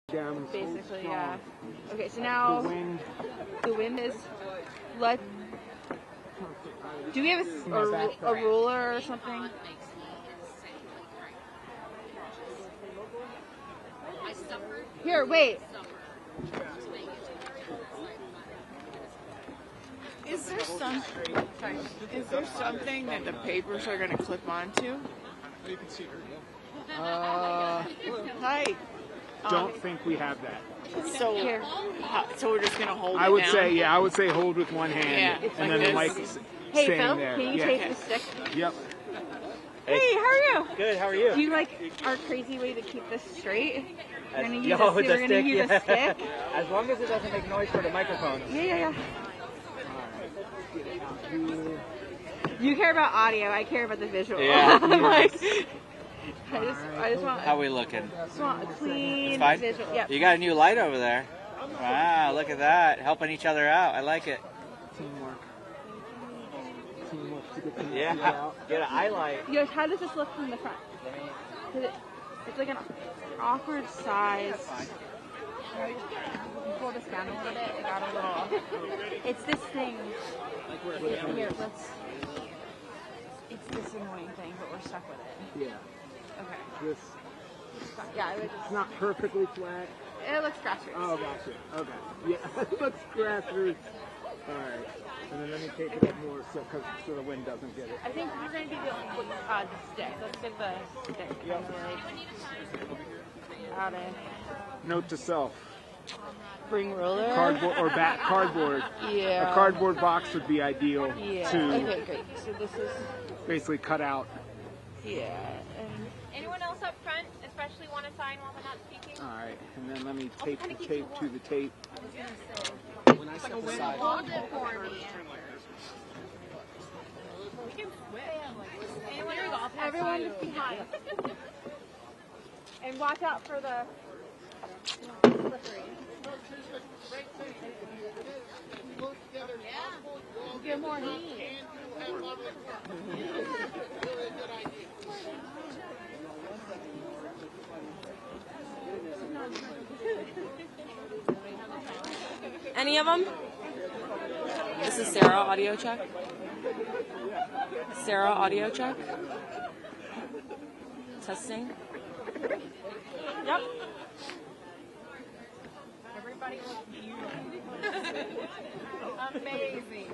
Basically, yeah. Okay, so now the wind is. Do we have a ruler or something? Here, wait. Is there something that the papers are going to clip onto? Hi. Don't think we have that. So we're just going to hold it I would down? say, yeah, I would say hold with one hand, Yeah, and like then the this. mic Hey, staying Phil, there. can you take the stick? Yep. Hey, how are you? Good, how are you? Do you like our crazy way to keep this straight? We're gonna use, Yo, we're gonna use a stick. As long as it doesn't make noise for the microphone. Yeah. You care about audio, I care about the visual. Yeah. I just want. How we looking? Just want a clean Fine? visual. Yep. You got a new light over there. Wow, look at that. Helping each other out. I like it. Teamwork. Yeah, get an eye light. Yosh, how does this look from the front? 'Cause it's like an awkward size. Pull this down a little bit. It got a little. It's this thing. Here, let's. It's this annoying thing, but we're stuck with it. Yeah. Okay. This. Yeah, it It's not perfectly flat. It looks grassroots. Oh, gotcha. Okay. Yeah, it looks grassroots. All right. And then let me take it up more so the wind doesn't get it. I think we're going to do the stick. Let's get the stick. Yep. Out of. Note to self. Bring ruler. Cardboard or cardboard. Yeah. A cardboard box would be ideal Yeah. to Okay, great. So this is. basically cut out. Yeah. And anyone else up front, especially want to sign while we're not speaking? All right. And then let me tape the tape to the tape. When I step aside. Hold it for me. everyone just behind. And watch out for the slippery. Get more heat. Any of them? This is Sarah, audio check. Sarah, audio check. Testing. Yep. Everybody looks beautiful. Amazing.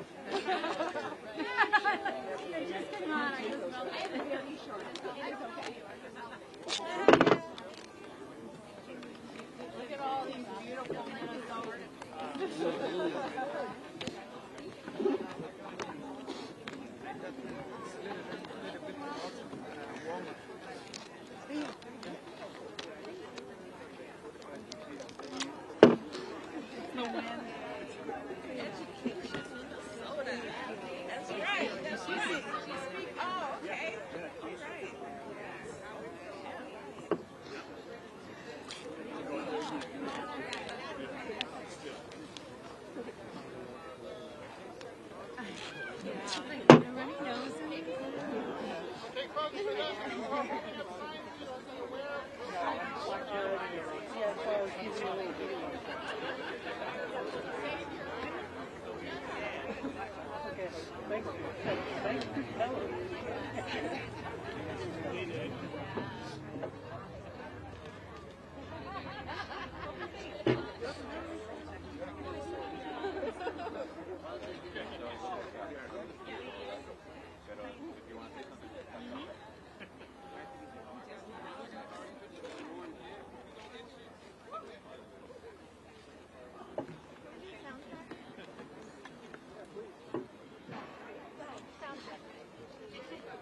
Look at all these beautiful Minnesotans.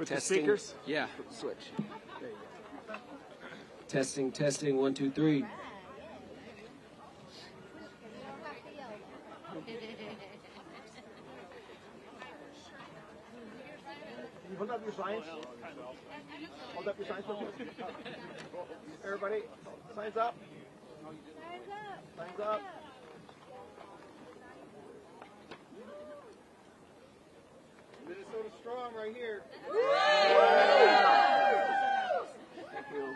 With the speakers? Yeah. Switch. There you go. Testing, 1, 2, 3. You hold up your signs. Hold up your signs. Everybody, signs up. Signs up. Minnesota strong right here. Thank you.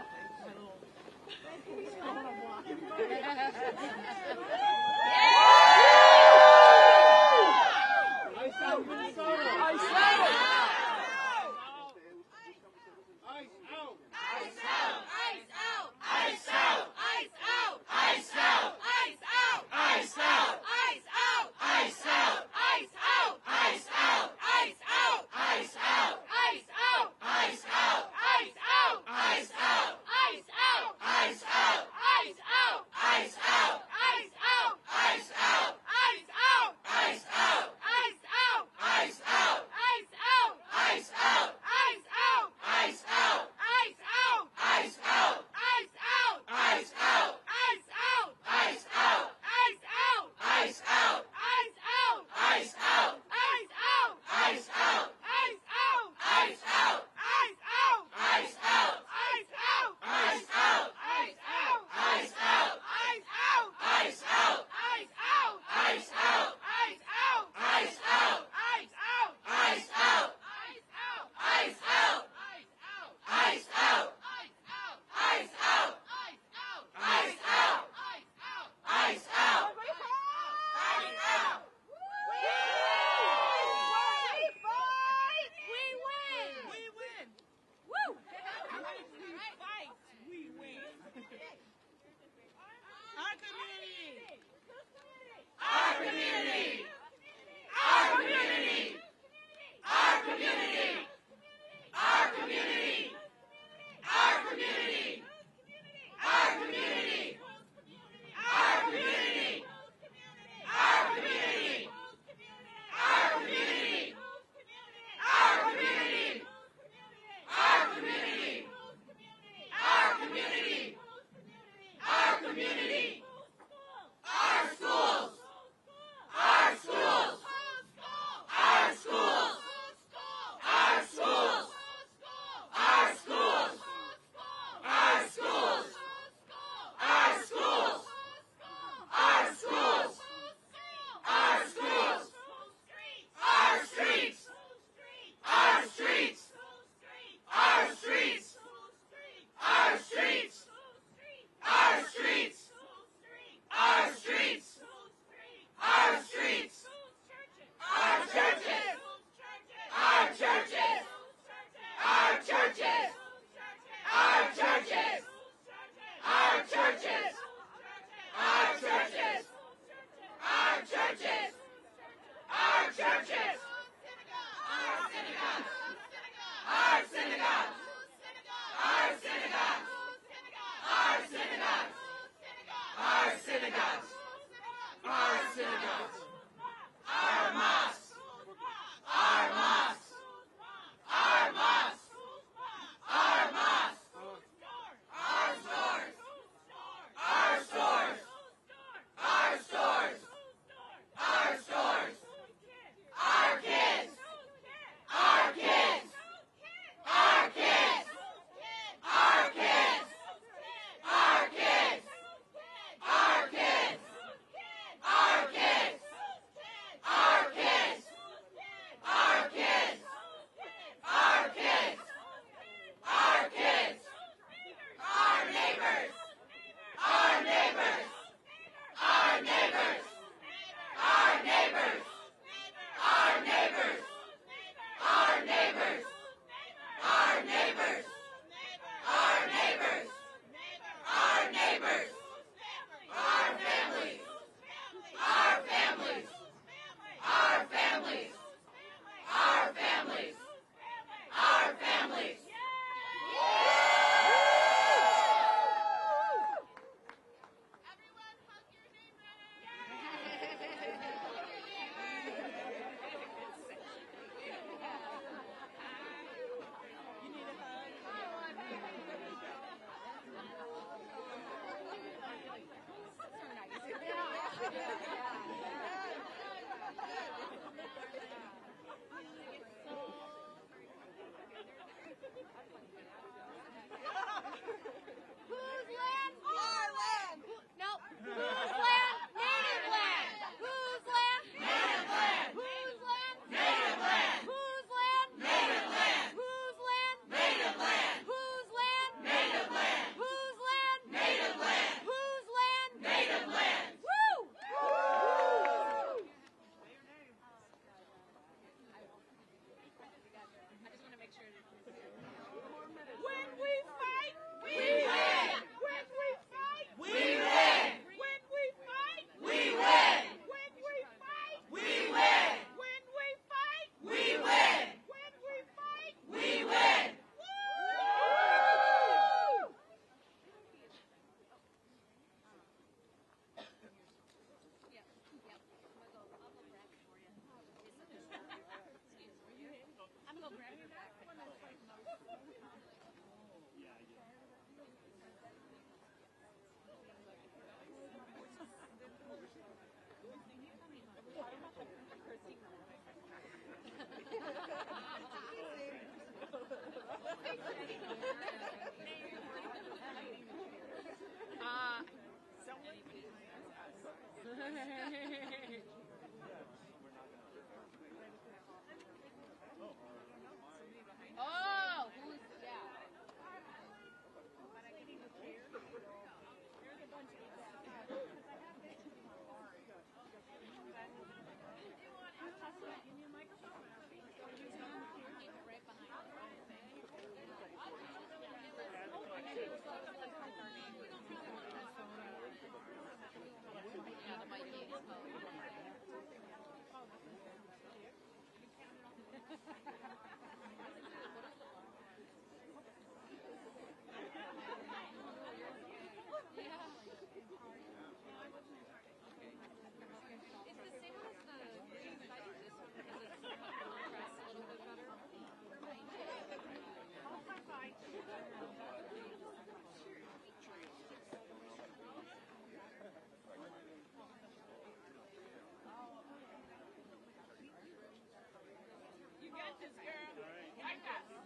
You got this, girl. I got this.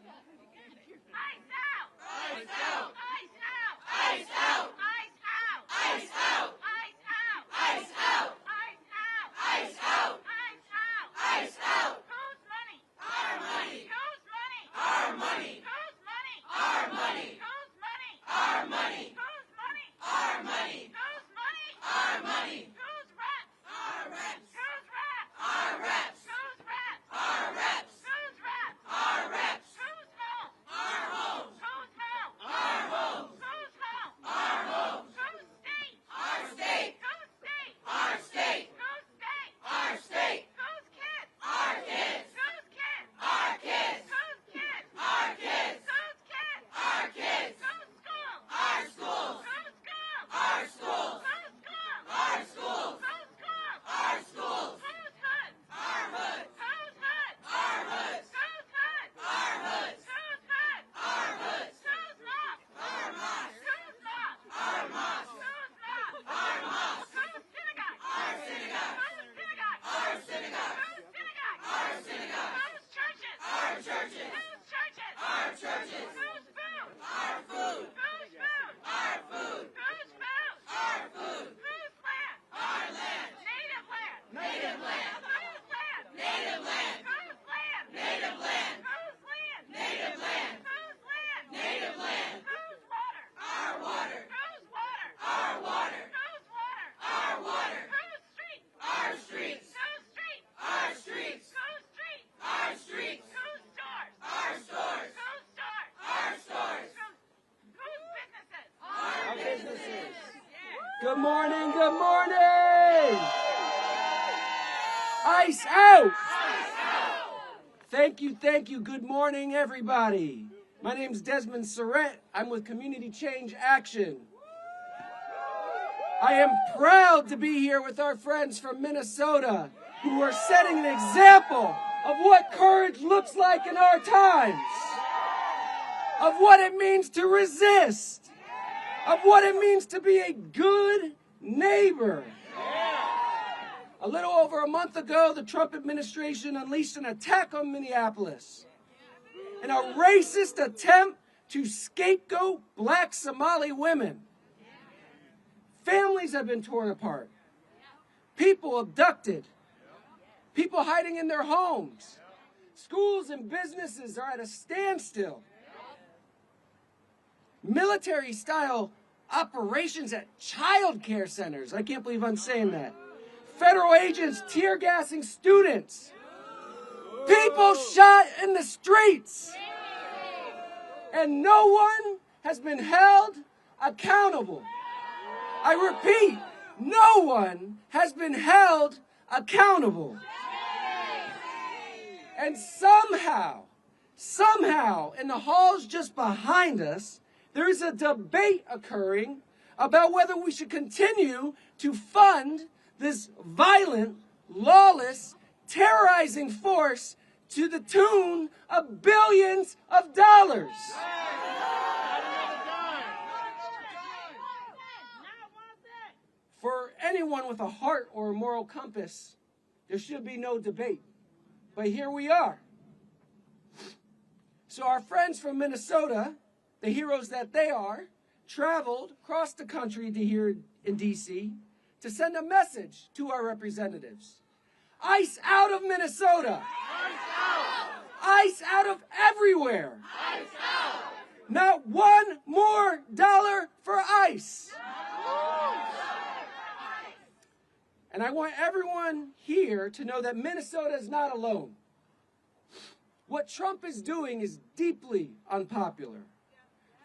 Ice out! Ice out! Ice out! Ice out! Ice out! Ice out! Ice out! Ice out! Ice out! Ice out! Ice out! Ice out! Whose money? Our money! Whose money? Our money! Whose money? Our money! Whose money? Our money! Whose money? Our money! Whose money? Our money! Whose reps? Our reps! Whose reps? Our reps! Whose reps? Our reps! Whose reps? Our reps! Whose home? Our homes! Whose home? Our homes! Whose home? Our homes! Whose state? Our state! Whose state? Our state! Whose state? Our state! Whose kids? Our kids! Whose kids? Our kids! Whose kids? Our kids! Whose kids? Our kids! Whose school? Our schools! Whose school? Our schools! Whose school? Our schools! Whose school? Our schools! Whose hood? Our hoods! Whose hood? Our hoods! Whose hood? Our hoods! Whose hood? Our hoods! Whose mosque? Our mosques! Whose mosque? Our mosques! Whose mosque? Our mosques! Whose synagogue? Our synagogue! Whose synagogue? Our synagogue! Whose synagogue? Our synagogue! Whose churches? Our churches! Whose churches? Our churches! Whose food? Our food! Whose food? Our food! Whose food? Our food! Whose land? Our land! Native land. Native land! Whose land? Native land! Whose land? Native land! Whose land? Native land! Whose land? Native land! Whose water? Our water! Whose water? Our water! Whose water? Our water! Whose street? Our streets! Whose street? Our streets! Whose street? Our streets! Whose stores? Our stores! Whose stores? Our stores! Whose businesses? Our businesses! Good morning, good morning! Ice out! Thank you. Good morning, everybody. My name's Desmond Surrett. I'm with Community Change Action. I am proud to be here with our friends from Minnesota who are setting an example of what courage looks like in our times, of what it means to resist, of what it means to be a good neighbor. A little over a month ago, the Trump administration unleashed an attack on Minneapolis in a racist attempt to scapegoat black Somali women. Families have been torn apart, people abducted, people hiding in their homes. Schools and businesses are at a standstill. Military-style operations at child care centers. I can't believe I'm saying that. Federal agents tear gassing students. People shot in the streets. And no one has been held accountable. I repeat, no one has been held accountable. And somehow, in the halls just behind us, there's a debate occurring about whether we should continue to fund this violent, lawless, terrorizing force to the tune of billions of dollars. For anyone with a heart or a moral compass, there should be no debate. But here we are. So our friends from Minnesota, the heroes that they are, traveled across the country to here in D.C. to send a message to our representatives. ICE out of Minnesota. ICE out of everywhere. Not one more dollar for ICE. And I want everyone here to know that Minnesota is not alone. What Trump is doing is deeply unpopular.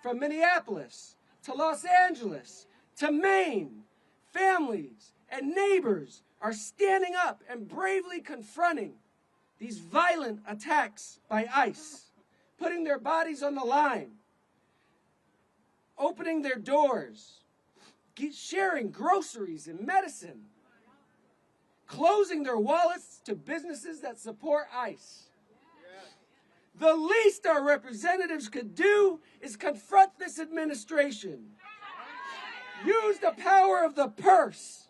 From Minneapolis to Los Angeles to Maine, families and neighbors are standing up and bravely confronting these violent attacks by ICE, putting their bodies on the line, opening their doors, sharing groceries and medicine, closing their wallets to businesses that support ICE. The least our representatives could do is confront this administration, use the power of the purse,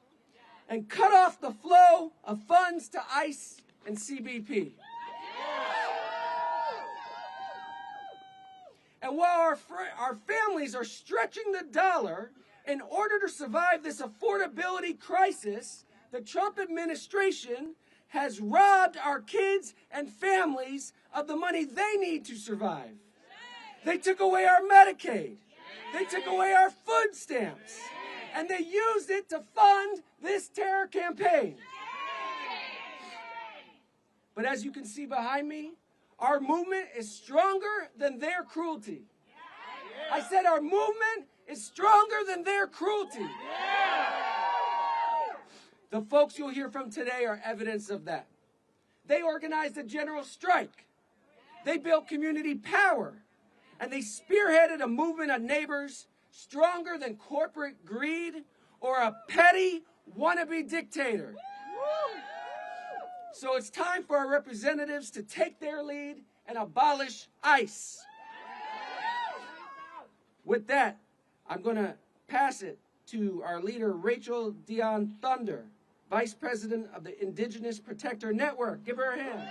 and cut off the flow of funds to ICE and CBP. And while our families are stretching the dollar in order to survive this affordability crisis, the Trump administration has robbed our kids and families of the money they need to survive. They took away our Medicaid. They took away our food stamps. And they used it to fund this terror campaign. But as you can see behind me, our movement is stronger than their cruelty. I said our movement is stronger than their cruelty. The folks you'll hear from today are evidence of that. They organized a general strike. They built community power. And they spearheaded a movement of neighbors stronger than corporate greed or a petty wannabe dictator. So it's time for our representatives to take their lead and abolish ICE. With that, I'm going to pass it to our leader, Rachel Dion Thunder, Vice President of the Indigenous Protector Network. Give her a hand.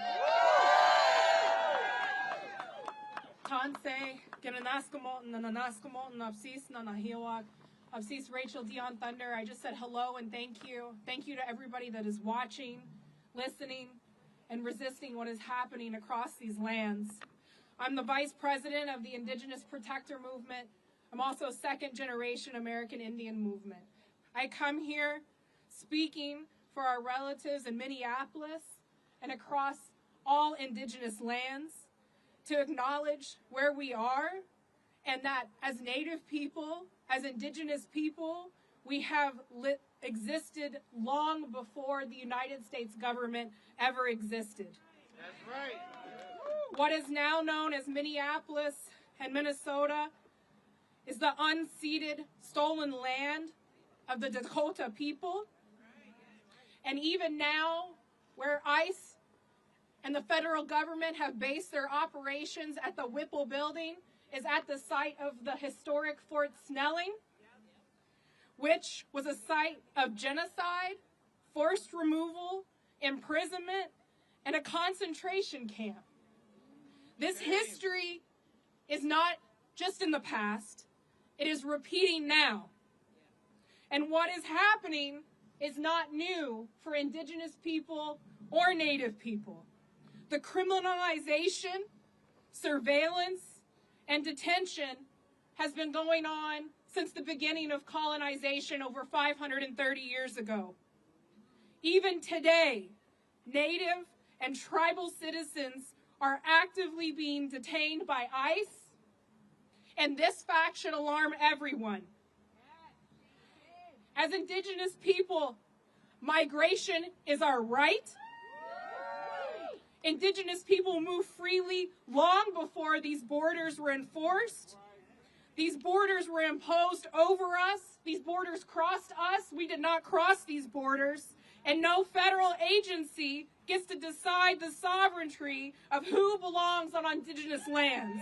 Tanse, Gananaskamotan, Nananaskamotan, Absis, Nanahiwak, Absis Rachel Dion Thunder. I just said hello and thank you. Thank you to everybody that is watching, listening, and resisting what is happening across these lands. I'm the Vice President of the Indigenous Protector Movement. I'm also a second-generation American Indian movement. I come here speaking for our relatives in Minneapolis and across all Indigenous lands to acknowledge where we are and that as Native people, as Indigenous people, we have existed long before the United States government ever existed. That's right. What is now known as Minneapolis and Minnesota is the unceded, stolen land of the Dakota people. And even now, where ICE and the federal government have based their operations at the Whipple building, is at the site of the historic Fort Snelling, which was a site of genocide, forced removal, imprisonment, and a concentration camp. This history is not just in the past, it is repeating now. And what is happening is not new for Indigenous people or Native people. The criminalization, surveillance, and detention has been going on since the beginning of colonization over 530 years ago. Even today, Native and tribal citizens are actively being detained by ICE, and this fact should alarm everyone. As Indigenous people, migration is our right. Indigenous people moved freely long before these borders were enforced. These borders were imposed over us. These borders crossed us. We did not cross these borders. And no federal agency gets to decide the sovereignty of who belongs on Indigenous lands.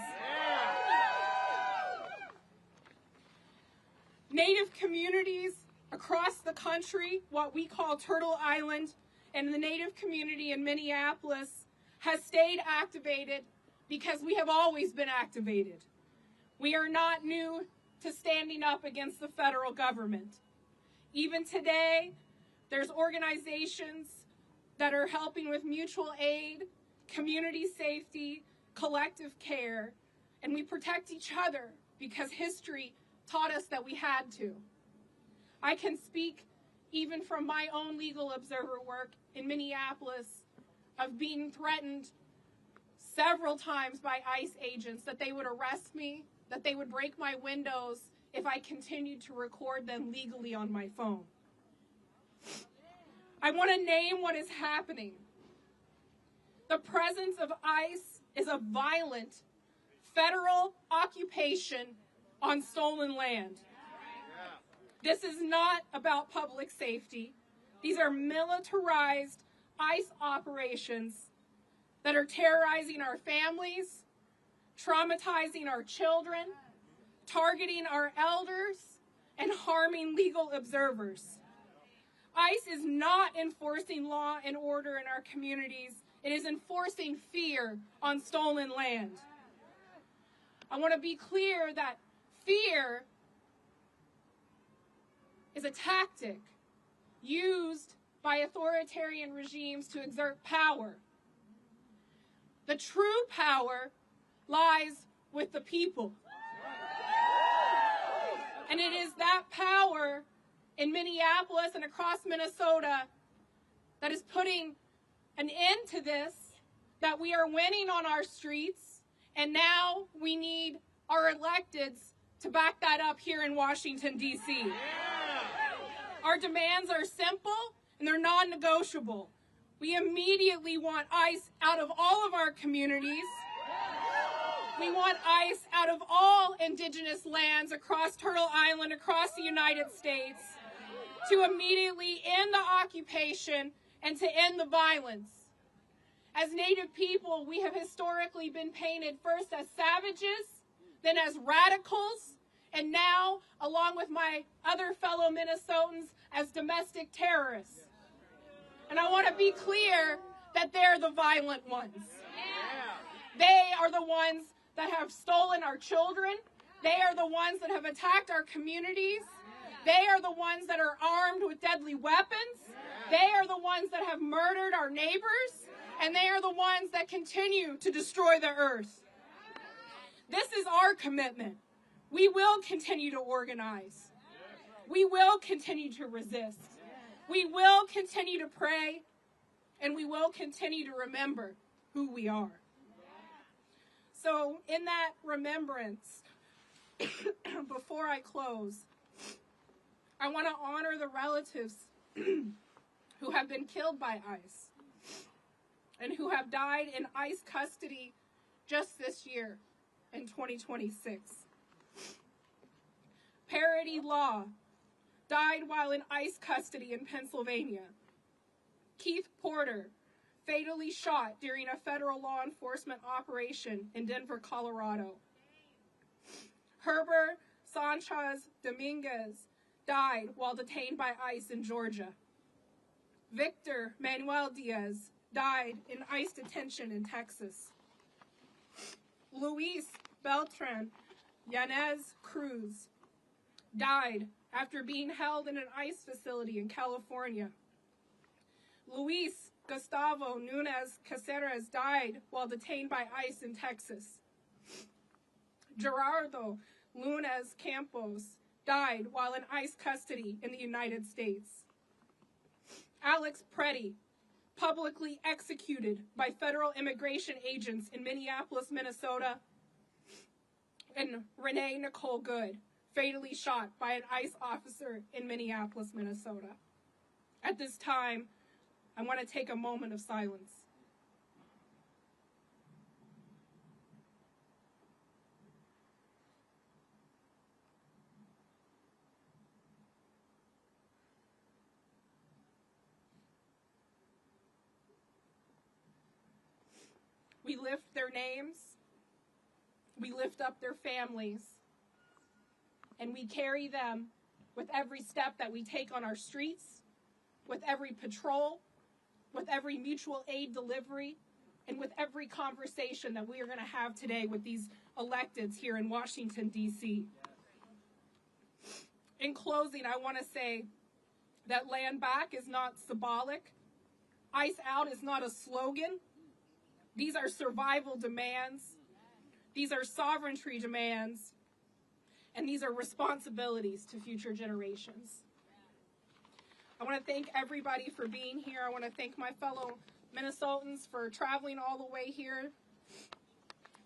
Native communities across the country, what we call Turtle Island, and the Native community in Minneapolis has stayed activated because we have always been activated. We are not new to standing up against the federal government. Even today, there's organizations that are helping with mutual aid, community safety, collective care, and we protect each other because history taught us that we had to. I can speak even from my own legal observer work in Minneapolis of being threatened several times by ICE agents that they would arrest me, that they would break my windows if I continued to record them legally on my phone. I want to name what is happening. The presence of ICE is a violent federal occupation on stolen land. This is not about public safety. These are militarized ICE operations that are terrorizing our families, traumatizing our children, targeting our elders, and harming legal observers. ICE is not enforcing law and order in our communities. It is enforcing fear on stolen land. I want to be clear that fear is a tactic used by authoritarian regimes to exert power. The true power lies with the people. And it is that power in Minneapolis and across Minnesota that is putting an end to this, that we are winning on our streets, and now we need our electeds to back that up here in Washington, D.C. Our demands are simple and they're non-negotiable. We immediately want ICE out of all of our communities. We want ICE out of all indigenous lands across Turtle Island, across the United States, to immediately end the occupation and to end the violence. As Native people, we have historically been painted first as savages, then as radicals, and now, along with my other fellow Minnesotans, as domestic terrorists. And I want to be clear that they're the violent ones. They are the ones that have stolen our children. They are the ones that have attacked our communities. They are the ones that are armed with deadly weapons. They are the ones that have murdered our neighbors. And they are the ones that continue to destroy the earth. This is our commitment. We will continue to organize. We will continue to resist. We will continue to pray. And we will continue to remember who we are. So in that remembrance, before I close, I want to honor the relatives who have been killed by ICE and who have died in ICE custody just this year in 2026. Parity Law died while in ICE custody in Pennsylvania. Keith Porter, fatally shot during a federal law enforcement operation in Denver, Colorado. Herbert Sanchez Dominguez died while detained by ICE in Georgia. Victor Manuel Diaz died in ICE detention in Texas. Luis Beltran Yanez Cruz died after being held in an ICE facility in California. Luis Gustavo Nunez Caceres died while detained by ICE in Texas. Gerardo Lunes Campos died while in ICE custody in the United States. Alex Preddy, publicly executed by federal immigration agents in Minneapolis, Minnesota. And Renee Nicole Good, fatally shot by an ICE officer in Minneapolis, Minnesota. At this time, I want to take a moment of silence. We lift their names, we lift up their families, and we carry them with every step that we take on our streets, with every patrol, with every mutual aid delivery, and with every conversation that we are going to have today with these electeds here in Washington, D.C. In closing, I want to say that Land Back is not symbolic. ICE Out is not a slogan. These are survival demands. These are sovereignty demands. And these are responsibilities to future generations. I want to thank everybody for being here. I want to thank my fellow Minnesotans for traveling all the way here.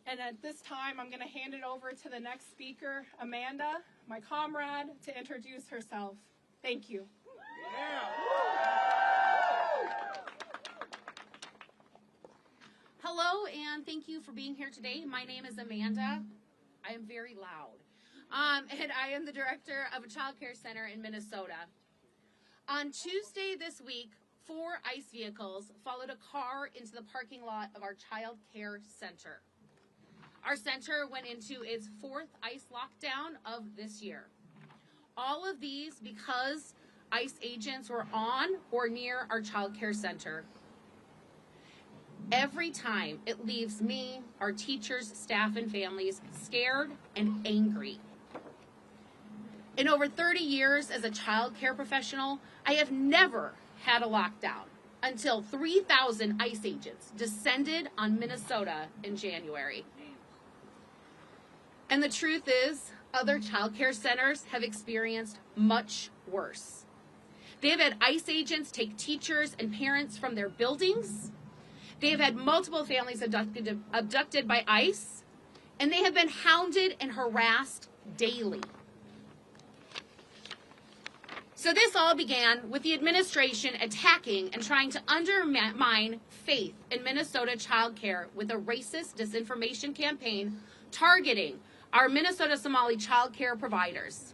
And at this time, I'm going to hand it over to the next speaker, Amanda, my comrade, to introduce herself. Thank you. Hello, and thank you for being here today. My name is Amanda. I am very loud. And I am the director of a child care center in Minnesota. On Tuesday this week, 4 ICE vehicles followed a car into the parking lot of our child care center. Our center went into its 4th ICE lockdown of this year. All of these because ICE agents were on or near our child care center. Every time it leaves me, our teachers, staff, and families scared and angry. In over 30 years as a child care professional, I have never had a lockdown until 3,000 ICE agents descended on Minnesota in January. And the truth is, other child care centers have experienced much worse. They have had ICE agents take teachers and parents from their buildings. They have had multiple families abducted by ICE, and they have been hounded and harassed daily. So this all began with the administration attacking and trying to undermine faith in Minnesota child care with a racist disinformation campaign targeting our Minnesota Somali child care providers.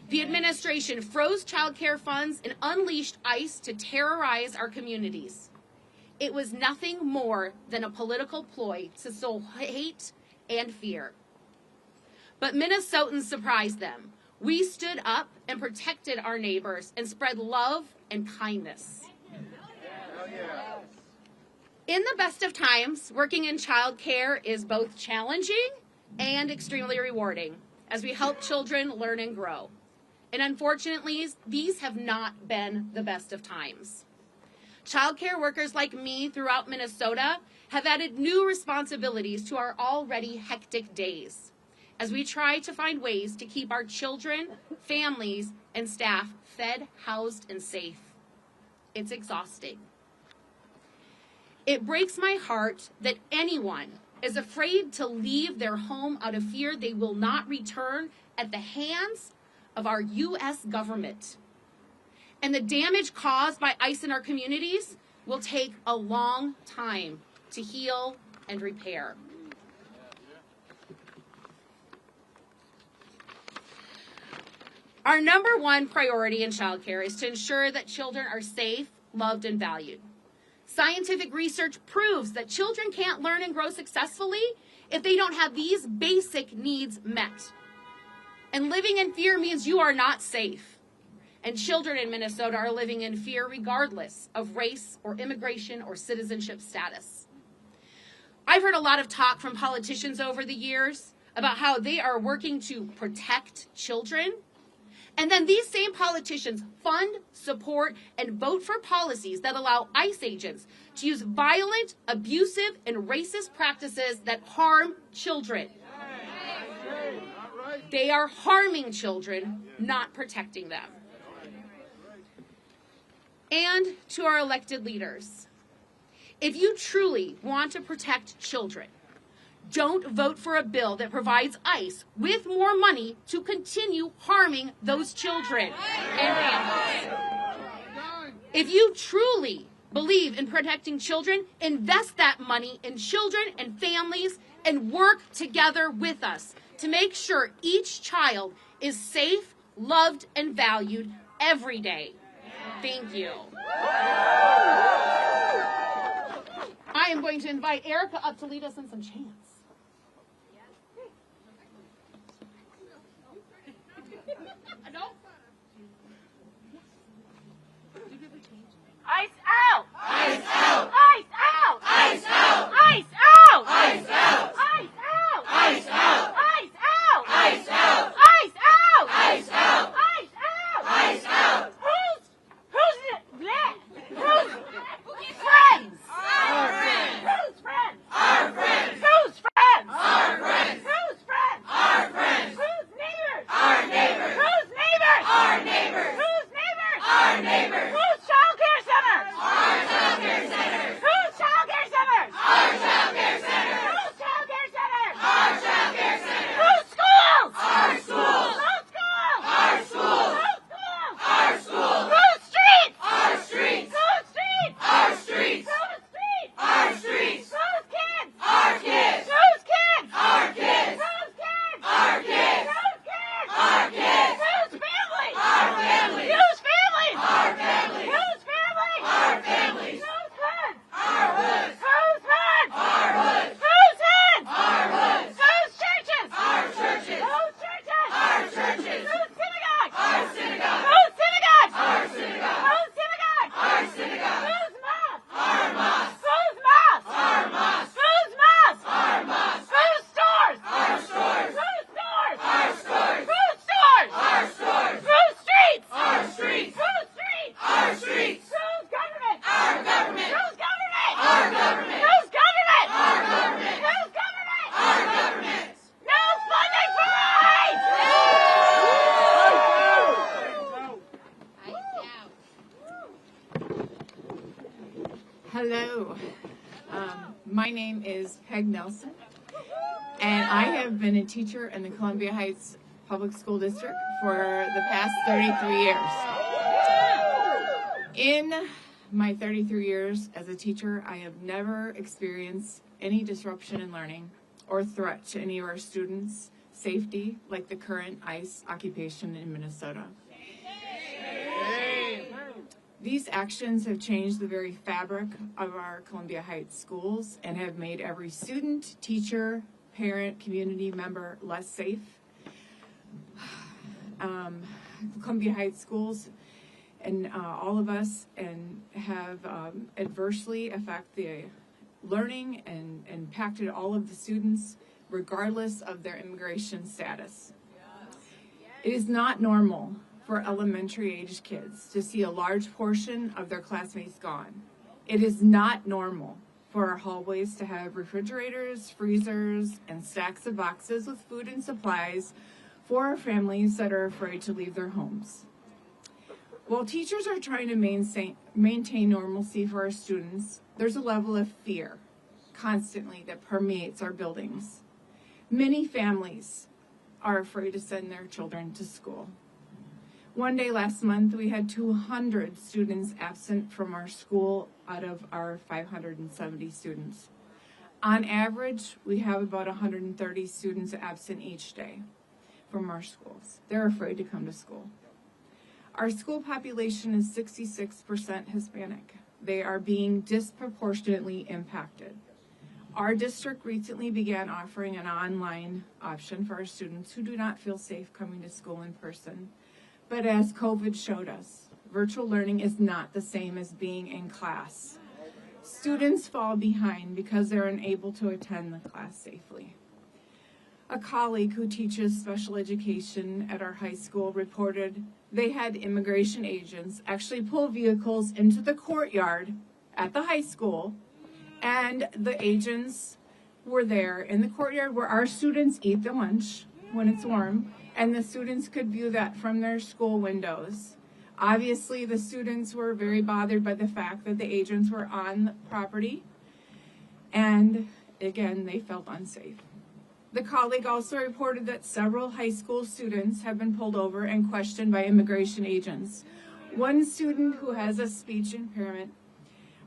The administration froze child care funds and unleashed ICE to terrorize our communities. It was nothing more than a political ploy to sow hate and fear. But Minnesotans surprised them. We stood up and protected our neighbors and spread love and kindness. In the best of times, working in child care is both challenging and extremely rewarding as we help children learn and grow. And unfortunately, these have not been the best of times. Child care workers like me throughout Minnesota have added new responsibilities to our already hectic days as we try to find ways to keep our children, families, and staff fed, housed, and safe. It's exhausting. It breaks my heart that anyone is afraid to leave their home out of fear they will not return at the hands of our U.S. government. And the damage caused by ICE in our communities will take a long time to heal and repair. Our number one priority in child care is to ensure that children are safe, loved, and valued. Scientific research proves that children can't learn and grow successfully if they don't have these basic needs met. And living in fear means you are not safe. And children in Minnesota are living in fear regardless of race or immigration or citizenship status. I've heard a lot of talk from politicians over the years about how they are working to protect children. And then these same politicians fund, support, and vote for policies that allow ICE agents to use violent, abusive, and racist practices that harm children. They are harming children, not protecting them. And to our elected leaders, if you truly want to protect children, don't vote for a bill that provides ICE with more money to continue harming those children and families. If you truly believe in protecting children, invest that money in children and families and work together with us to make sure each child is safe, loved, and valued every day. Thank you. I am going to invite Erica up to lead us in some chants. Ice out! Ice out! Ice out! Ice out! Ice out! Ice out! Ice out! Ice out! Ice out! Ice out! Ice out! Ice out! Ice out! Ice out! Who's friends? Our friends! Who's friends? Our friends! Who's friends? Our friends! Who's friends? Our friends! Who's neighbors? Our neighbors! Who's neighbors? Our neighbors! Who's neighbors? Our neighbors! Who's child care centers? Our child care centers! Who's My name is Peg Nelson, and I have been a teacher in the Columbia Heights Public School District for the past 33 years. In my 33 years as a teacher, I have never experienced any disruption in learning or threat to any of our students' safety like the current ICE occupation in Minnesota. These actions have changed the very fabric of our Columbia Heights schools and have made every student, teacher, parent, community member less safe. Columbia Heights schools and all of us have adversely affected the learning and impacted all of the students regardless of their immigration status. It is not normal for elementary age kids to see a large portion of their classmates gone. It is not normal for our hallways to have refrigerators, freezers, and stacks of boxes with food and supplies for our families that are afraid to leave their homes. While teachers are trying to maintain normalcy for our students, there's a level of fear constantly that permeates our buildings. Many families are afraid to send their children to school. One day last month, we had 200 students absent from our school out of our 570 students. On average, we have about 130 students absent each day from our schools. They're afraid to come to school. Our school population is 66% Hispanic. They are being disproportionately impacted. Our district recently began offering an online option for our students who do not feel safe coming to school in person. But as COVID showed us, virtual learning is not the same as being in class. Students fall behind because they're unable to attend the class safely. A colleague who teaches special education at our high school reported they had immigration agents actually pull vehicles into the courtyard at the high school, and the agents were there in the courtyard where our students eat their lunch when it's warm, and the students could view that from their school windows. Obviously, the students were very bothered by the fact that the agents were on the property, and again, they felt unsafe. The colleague also reported that several high school students have been pulled over and questioned by immigration agents. One student who has a speech impairment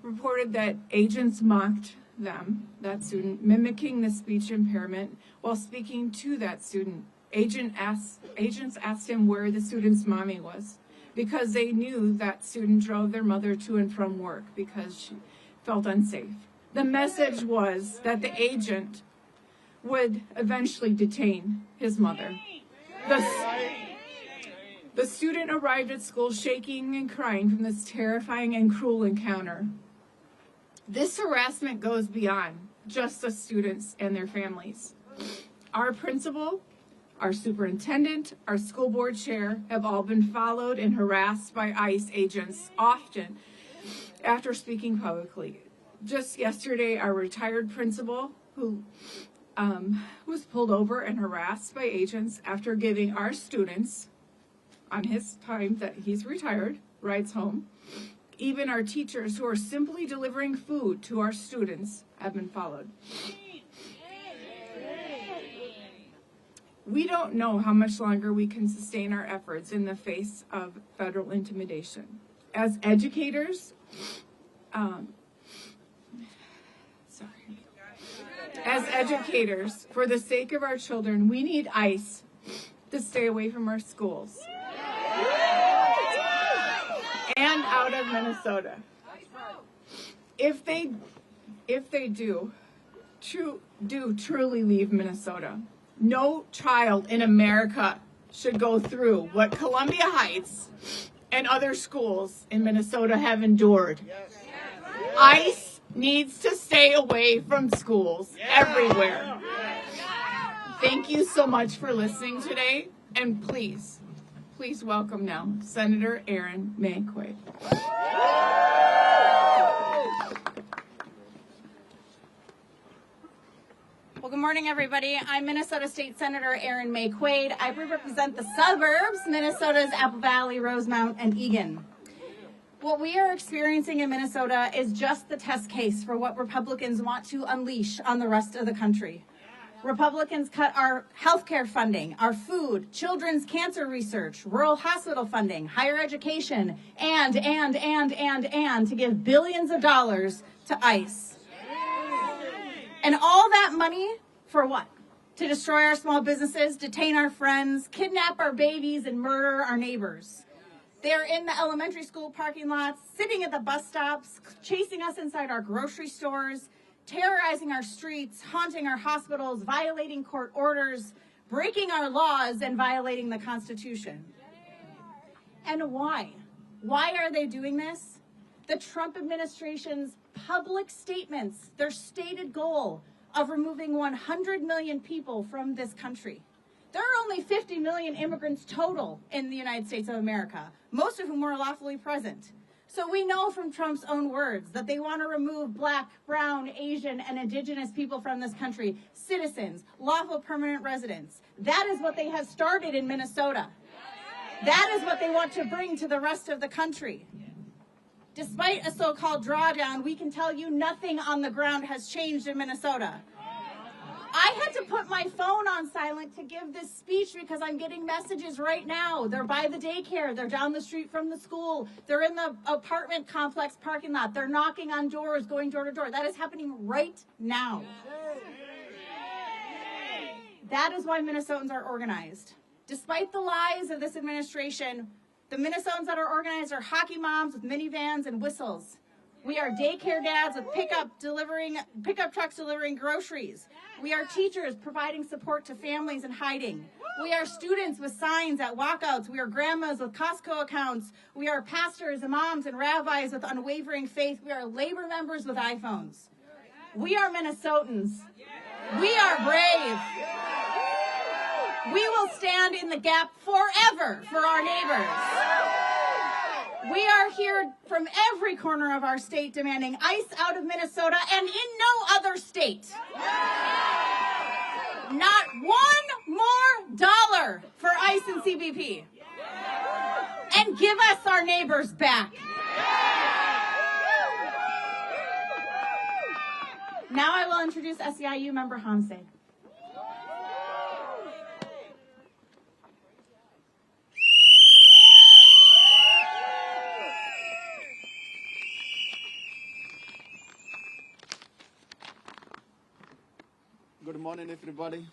reported that agents mocked them, that student, mimicking the speech impairment while speaking to that student. Agents asked him where the student's mommy was because they knew that student drove their mother to and from work because she felt unsafe. The message was that the agent would eventually detain his mother. The student arrived at school shaking and crying from this terrifying and cruel encounter. This harassment goes beyond just the students and their families. Our principal, our superintendent, our school board chair have all been followed and harassed by ICE agents, often after speaking publicly. Just yesterday, our retired principal, who was pulled over and harassed by agents after giving our students, on his time that he's retired, rides home. Even our teachers who are simply delivering food to our students have been followed. We don't know how much longer we can sustain our efforts in the face of federal intimidation. As educators, for the sake of our children, we need ICE to stay away from our schools and out of Minnesota. If they do truly leave Minnesota, no child in America should go through what Columbia Heights and other schools in Minnesota have endured. ICE needs to stay away from schools everywhere. Thank you so much for listening today, and please welcome now Senator Erin Maye Quade. Well, good morning, everybody. I'm Minnesota State Senator Erin Maye Quade. I represent the suburbs, Minnesota's Apple Valley, Rosemount, and Eagan. What we are experiencing in Minnesota is just the test case for what Republicans want to unleash on the rest of the country. Republicans cut our healthcare funding, our food, children's cancer research, rural hospital funding, higher education, and to give billions of dollars to ICE. And all that money for what? To destroy our small businesses, detain our friends, kidnap our babies, and murder our neighbors. They're in the elementary school parking lots, sitting at the bus stops, chasing us inside our grocery stores, terrorizing our streets, haunting our hospitals, violating court orders, breaking our laws, and violating the Constitution. And why? Why are they doing this? The Trump administration's public statements, their stated goal of removing 100 million people from this country. There are only 50 million immigrants total in the United States of America, most of whom are lawfully present. So we know from Trump's own words that they want to remove Black, brown, Asian, and indigenous people from this country, citizens, lawful permanent residents. That is what they have started in Minnesota. That is what they want to bring to the rest of the country. Despite a so-called drawdown, we can tell you nothing on the ground has changed in Minnesota. I had to put my phone on silent to give this speech because I'm getting messages right now. They're by the daycare. They're down the street from the school. They're in the apartment complex parking lot. They're knocking on doors, going door to door. That is happening right now. That is why Minnesotans are organized. Despite the lies of this administration, the Minnesotans that are organized are hockey moms with minivans and whistles. We are daycare dads with pickup trucks delivering groceries. We are teachers providing support to families in hiding. We are students with signs at walkouts. We are grandmas with Costco accounts. We are pastors, imams, and rabbis with unwavering faith. We are labor members with iPhones. We are Minnesotans. We are brave. We will stand in the gap forever for our neighbors. We are here from every corner of our state demanding ICE out of Minnesota and in no other state. Not one more dollar for ICE and CBP. And give us our neighbors back. Now I will introduce SEIU member Hamse. Good morning, everybody.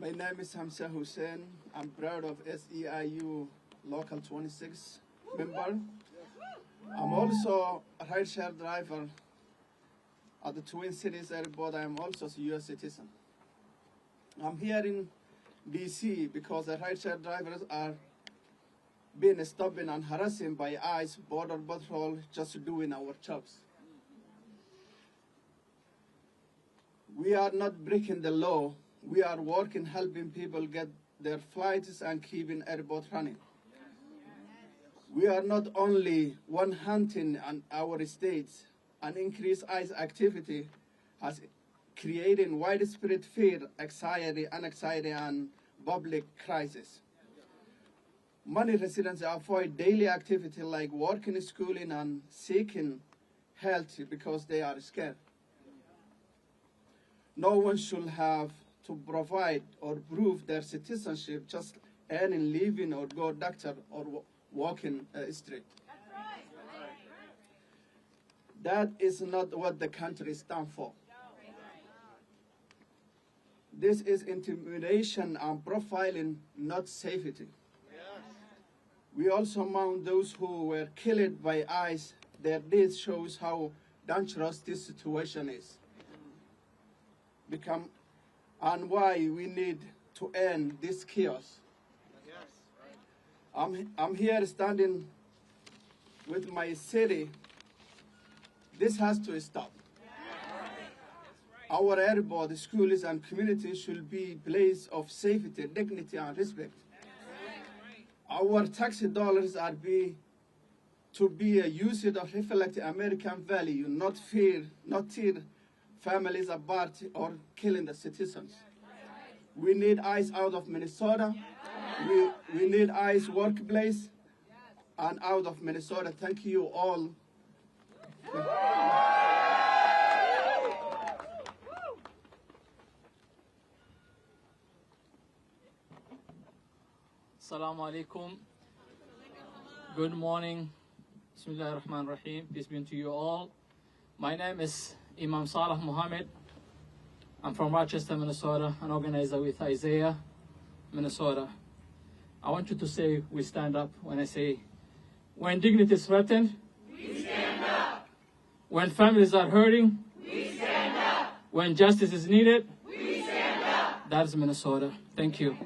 My name is Hamza Hussein. I'm proud of SEIU Local 26 member. I'm also a rideshare driver at the Twin Cities Airport. I'm also a U.S. citizen. I'm here in D.C. because the rideshare drivers are being stopped and harassed by ICE, Border Patrol, just doing our jobs. We are not breaking the law. We are working, helping people get their flights and keeping airport running. We are not only one hunting on our states, and increased ICE activity has created widespread fear, anxiety, and public crisis. Many residents avoid daily activity like working, schooling, and seeking health because they are scared. No one should have to provide or prove their citizenship just earning living or go doctor or walking street. That is not what the country stands for. This is intimidation and profiling, not safety. We also mourn those who were killed by ICE. Their death shows how dangerous this situation is. And why we need to end this chaos. I'm here standing with my city. This has to stop. Our airport, schools, and communities should be a place of safety, dignity, and respect. Our tax dollars are to be used to reflect American value, not tear families apart or killing the citizens. We need ICE out of Minnesota. We need ICE workplace and out of Minnesota. Thank you all. Assalamu alaikum. Good morning. Bismillah ar-Rahman ar-Rahim. Peace be unto you all. My name is Imam Salah Muhammad. I'm from Rochester, Minnesota, an organizer with Isaiah, Minnesota. I want you to say, we stand up when I say, when dignity is threatened, We stand up. when families are hurting, We stand up. when justice is needed, We stand up. that is Minnesota. Thank you.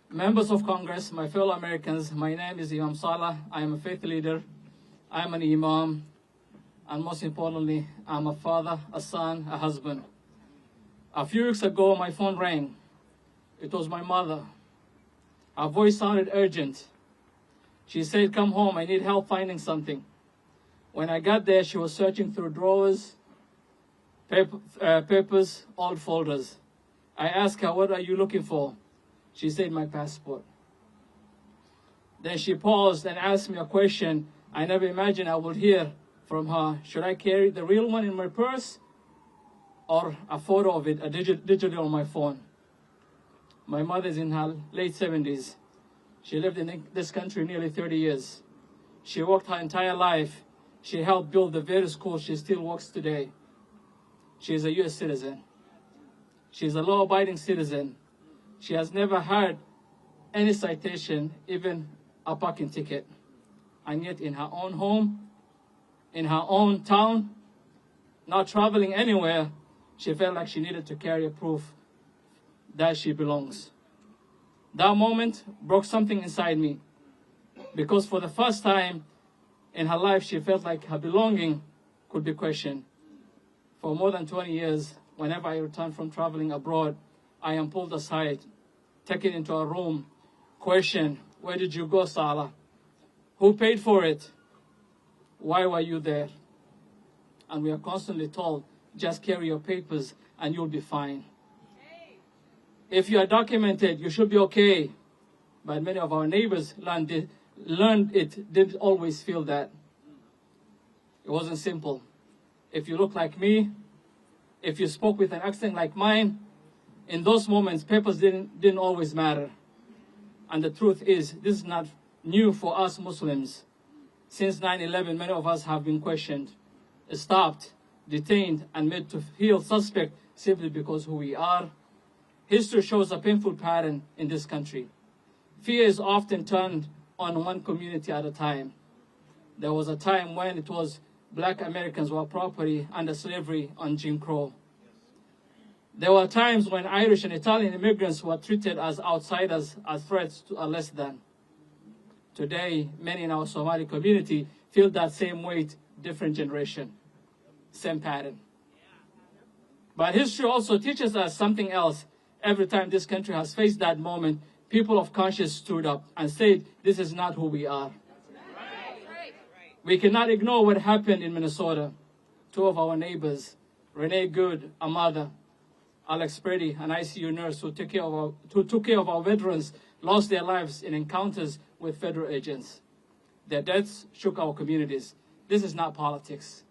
Members of Congress, my fellow Americans, my name is Imam Salah. I am a faith leader. I am an imam. And most importantly, I'm a father, a son, a husband. A few weeks ago, my phone rang. It was my mother. Her voice sounded urgent. She said, come home, I need help finding something. When I got there, she was searching through drawers, papers, old folders. I asked her, what are you looking for? She said, my passport. Then she paused and asked me a question I never imagined I would hear from her. Should I carry the real one in my purse or a photo of it, digitally on my phone? My mother is in her late 70s. She lived in this country nearly 30 years. She worked her entire life. She helped build the very school she still works today. She is a U.S. citizen. She is a law-abiding citizen. She has never had any citation, even a parking ticket. And yet in her own home, in her own town, not traveling anywhere, she felt like she needed to carry a proof that she belongs. That moment broke something inside me, because for the first time in her life, she felt like her belonging could be questioned. For more than 20 years, whenever I return from traveling abroad, I am pulled aside, taken into a room, questioned, where did you go, Salah? Who paid for it? Why were you there? And we are constantly told, just carry your papers and you'll be fine. If you are documented, you should be okay. But many of our neighbors didn't always feel that. It wasn't simple. If you look like me, if you spoke with an accent like mine, in those moments, papers didn't always matter. And the truth is, this is not new for us Muslims. Since 9/11, many of us have been questioned, stopped, detained, and made to feel suspect simply because who we are. History shows a painful pattern in this country. Fear is often turned on one community at a time. There was a time when it was black Americans were property under slavery on Jim Crow. There were times when Irish and Italian immigrants were treated as outsiders, as threats to a less than. Today, many in our Somali community feel that same weight, different generation, same pattern. But history also teaches us something else. Every time this country has faced that moment, people of conscience stood up and said, this is not who we are. We cannot ignore what happened in Minnesota. Two of our neighbors, Renee Good, a mother, Alex Brady, an ICU nurse who took care of our veterans, lost their lives in encounters with federal agents. Their deaths shook our communities. This is not politics.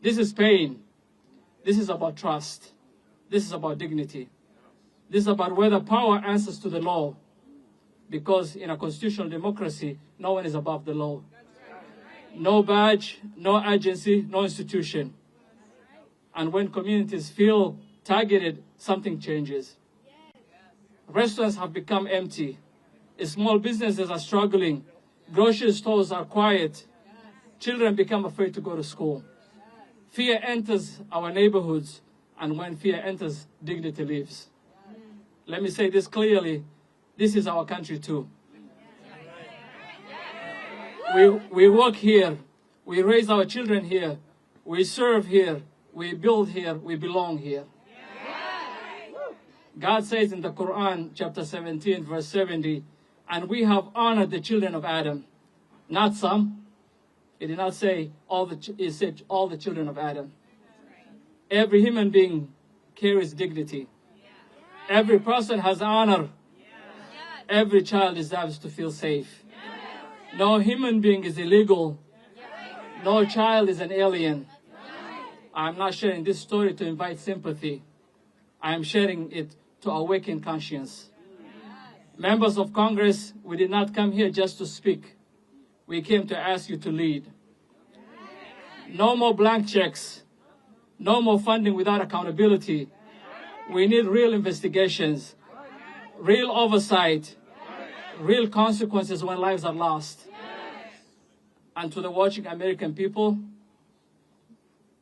This is pain. This is about trust. This is about dignity. This is about whether power answers to the law. Because in a constitutional democracy, no one is above the law. No badge, no agency, no institution. And when communities feel targeted, something changes. Restaurants have become empty. Small businesses are struggling. Grocery stores are quiet. Children become afraid to go to school. Fear enters our neighborhoods, and when fear enters, dignity leaves. Let me say this clearly. This is our country too. We work here. We raise our children here. We serve here. We build here. We belong here. God says in the Quran, chapter 17, verse 70, and we have honored the children of Adam, not some. It did not say it said all the children of Adam. Every human being carries dignity. Every person has honor. Every child deserves to feel safe. No human being is illegal. No child is an alien. I'm not sharing this story to invite sympathy. I am sharing it to awaken conscience. Members of Congress, we did not come here just to speak. We came to ask you to lead. No more blank checks. No more funding without accountability. We need real investigations, real oversight, real consequences when lives are lost. And to the watching American people,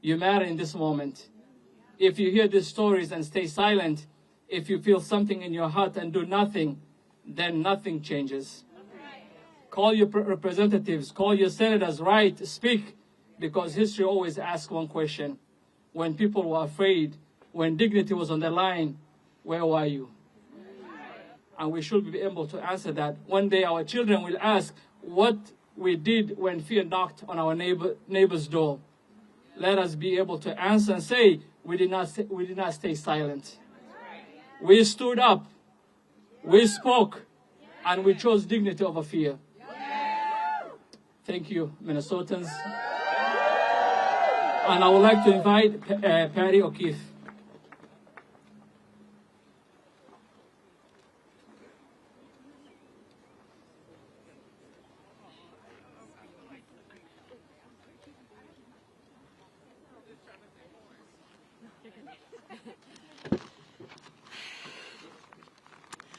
you matter in this moment. If you hear these stories and stay silent, if you feel something in your heart and do nothing, then nothing changes. Call your representatives, call your senators, write, speak, because history always asks one question. When people were afraid, when dignity was on the line, where were you? And we should be able to answer that. One day our children will ask what we did when fear knocked on our neighbor's door. Let us be able to answer and say, we did not stay silent. We stood up, we spoke, and we chose dignity over fear. Thank you, Minnesotans. And I would like to invite Patty O'Keefe.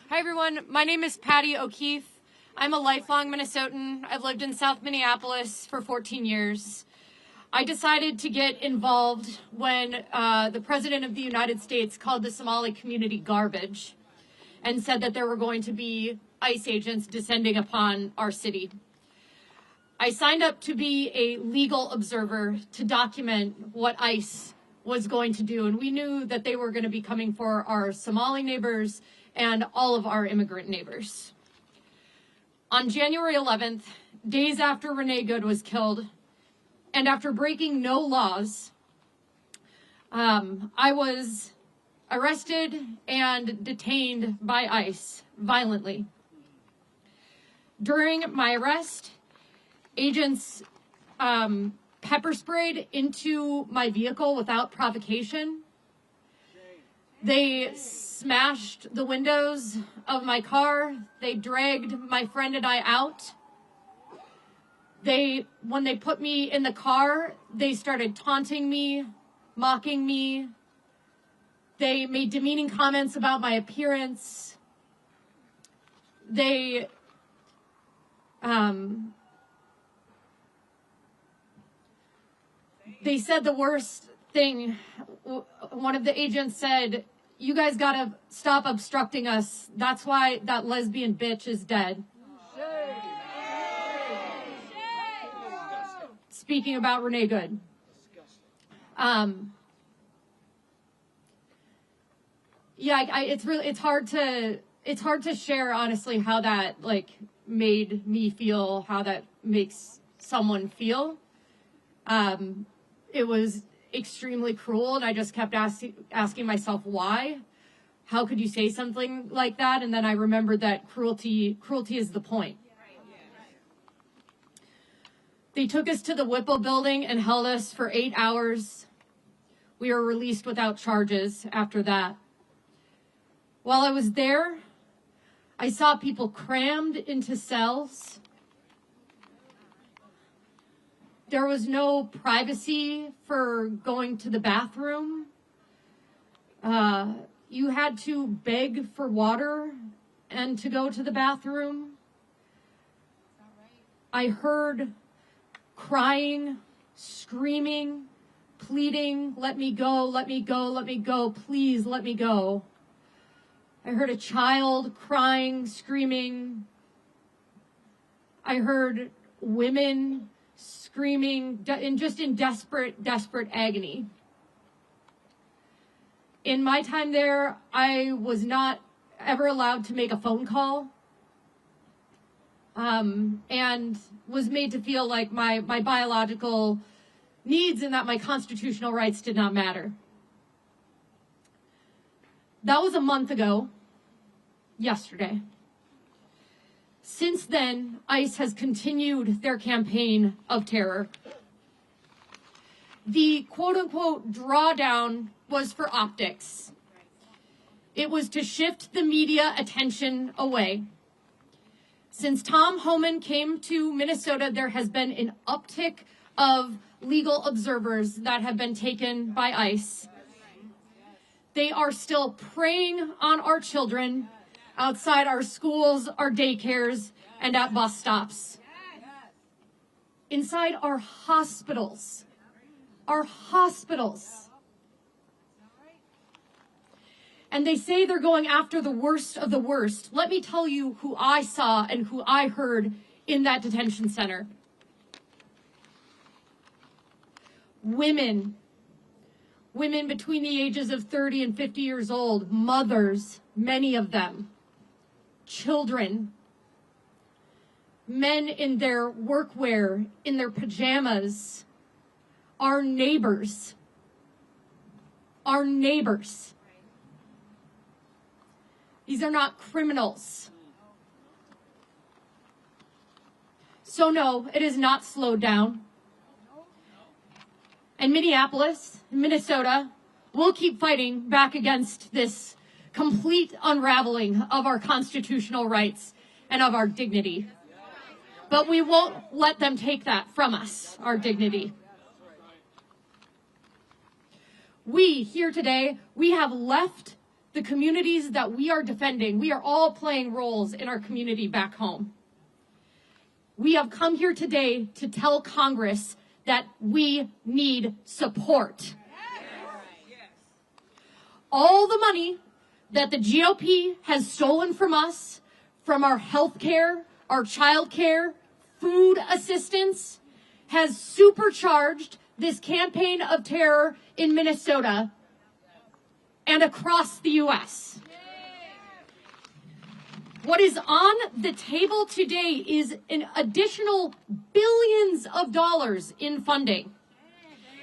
Hi everyone, my name is Patty O'Keefe. I'm a lifelong Minnesotan. I've lived in South Minneapolis for 14 years. I decided to get involved when the President of the United States called the Somali community garbage and said that there were going to be ICE agents descending upon our city. I signed up to be a legal observer to document what ICE was going to do, and we knew that they were going to be coming for our Somali neighbors and all of our immigrant neighbors. On January 11th, days after Renee Good was killed, and after breaking no laws, I was arrested and detained by ICE violently. During my arrest, agents pepper sprayed into my vehicle without provocation. They smashed the windows of my car. They dragged my friend and I out. When they put me in the car, they started taunting me, mocking me. They made demeaning comments about my appearance. They said the worst thing. One of the agents said, "You guys gotta stop obstructing us. That's why that lesbian bitch is dead." Speaking about Renee Good. It's hard to share honestly how that made me feel, how that makes someone feel. It was extremely cruel, and I just kept asking myself why. How could you say something like that? And then I remembered that cruelty is the point. They took us to the Whipple building and held us for 8 hours. We were released without charges after that. While I was there, I saw people crammed into cells. There was no privacy for going to the bathroom. You had to beg for water and to go to the bathroom. I heard crying, screaming, pleading, "Let me go, let me go, let me go, please let me go." I heard a child crying, screaming. I heard women screaming in desperate agony. In my time there, I was not ever allowed to make a phone call, and was made to feel like my biological needs and that my constitutional rights did not matter. That was a month ago, yesterday. Since then, ICE has continued their campaign of terror. The quote-unquote drawdown was for optics. It was to shift the media attention away. Since Tom Homan came to Minnesota, there has been an uptick of legal observers that have been taken by ICE. They are still preying on our children outside our schools, our daycares, and at bus stops. Inside our hospitals. Our hospitals. And they say they're going after the worst of the worst. Let me tell you who I saw and who I heard in that detention center. Women. Women between the ages of 30 and 50 years old. Mothers, many of them. Children. Men in their workwear, in their pajamas. Our neighbors. Our neighbors. These are not criminals. So no, it is not slowed down. And Minneapolis, Minnesota, will keep fighting back against this complete unraveling of our constitutional rights and of our dignity. But we won't let them take that from us, our dignity. We here today, we have left the communities that we are defending. We are all playing roles in our community back home. We have come here today to tell Congress that we need support. All the money that the GOP has stolen from us, from our health care, our child care, food assistance, has supercharged this campaign of terror in Minnesota and across the U.S. What is on the table today is an additional billions of dollars in funding.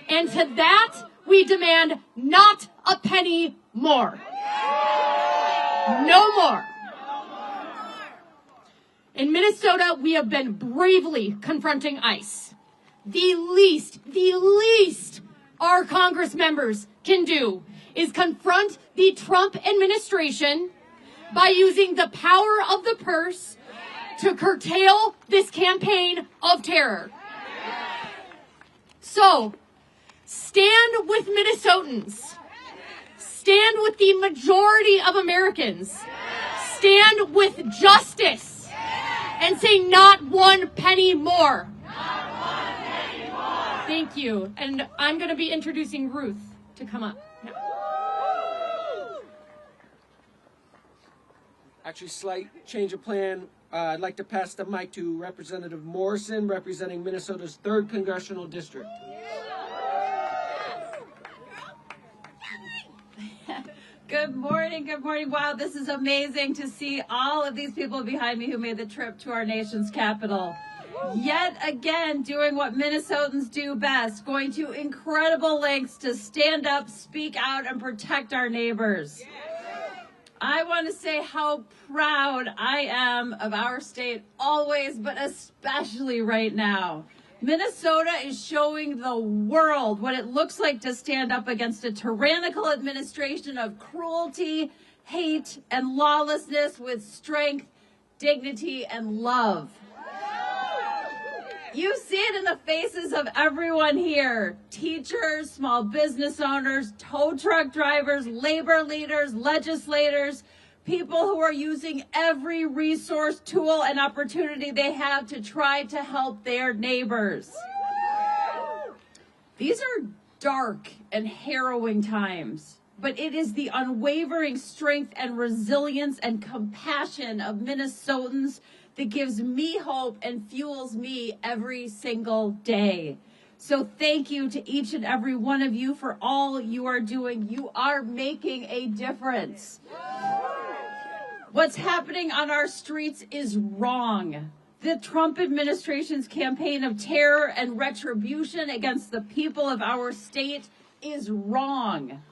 And to that, we demand not a penny more. No more. In Minnesota, we have been bravely confronting ICE. The least our Congress members can do is confront the Trump administration by using the power of the purse to curtail this campaign of terror. So, stand with Minnesotans. Stand with the majority of Americans. Stand with justice. And say not one penny more. Thank you. And I'm going to be introducing Ruth to come up now. Actually, slight change of plan. I'd like to pass the mic to Representative Morrison, representing Minnesota's 3rd Congressional District. Good morning, good morning. Wow, this is amazing to see all of these people behind me who made the trip to our nation's capital. Yet again, doing what Minnesotans do best, going to incredible lengths to stand up, speak out, and protect our neighbors. I want to say how proud I am of our state always, but especially right now. Minnesota is showing the world what it looks like to stand up against a tyrannical administration of cruelty, hate, and lawlessness with strength, dignity, and love. You see it in the faces of everyone here. Teachers, small business owners, tow truck drivers, labor leaders, legislators, people who are using every resource, tool, and opportunity they have to try to help their neighbors. These are dark and harrowing times, but it is the unwavering strength and resilience and compassion of Minnesotans that gives me hope and fuels me every single day. So thank you to each and every one of you for all you are doing. You are making a difference. What's happening on our streets is wrong. The Trump administration's campaign of terror and retribution against the people of our state is wrong.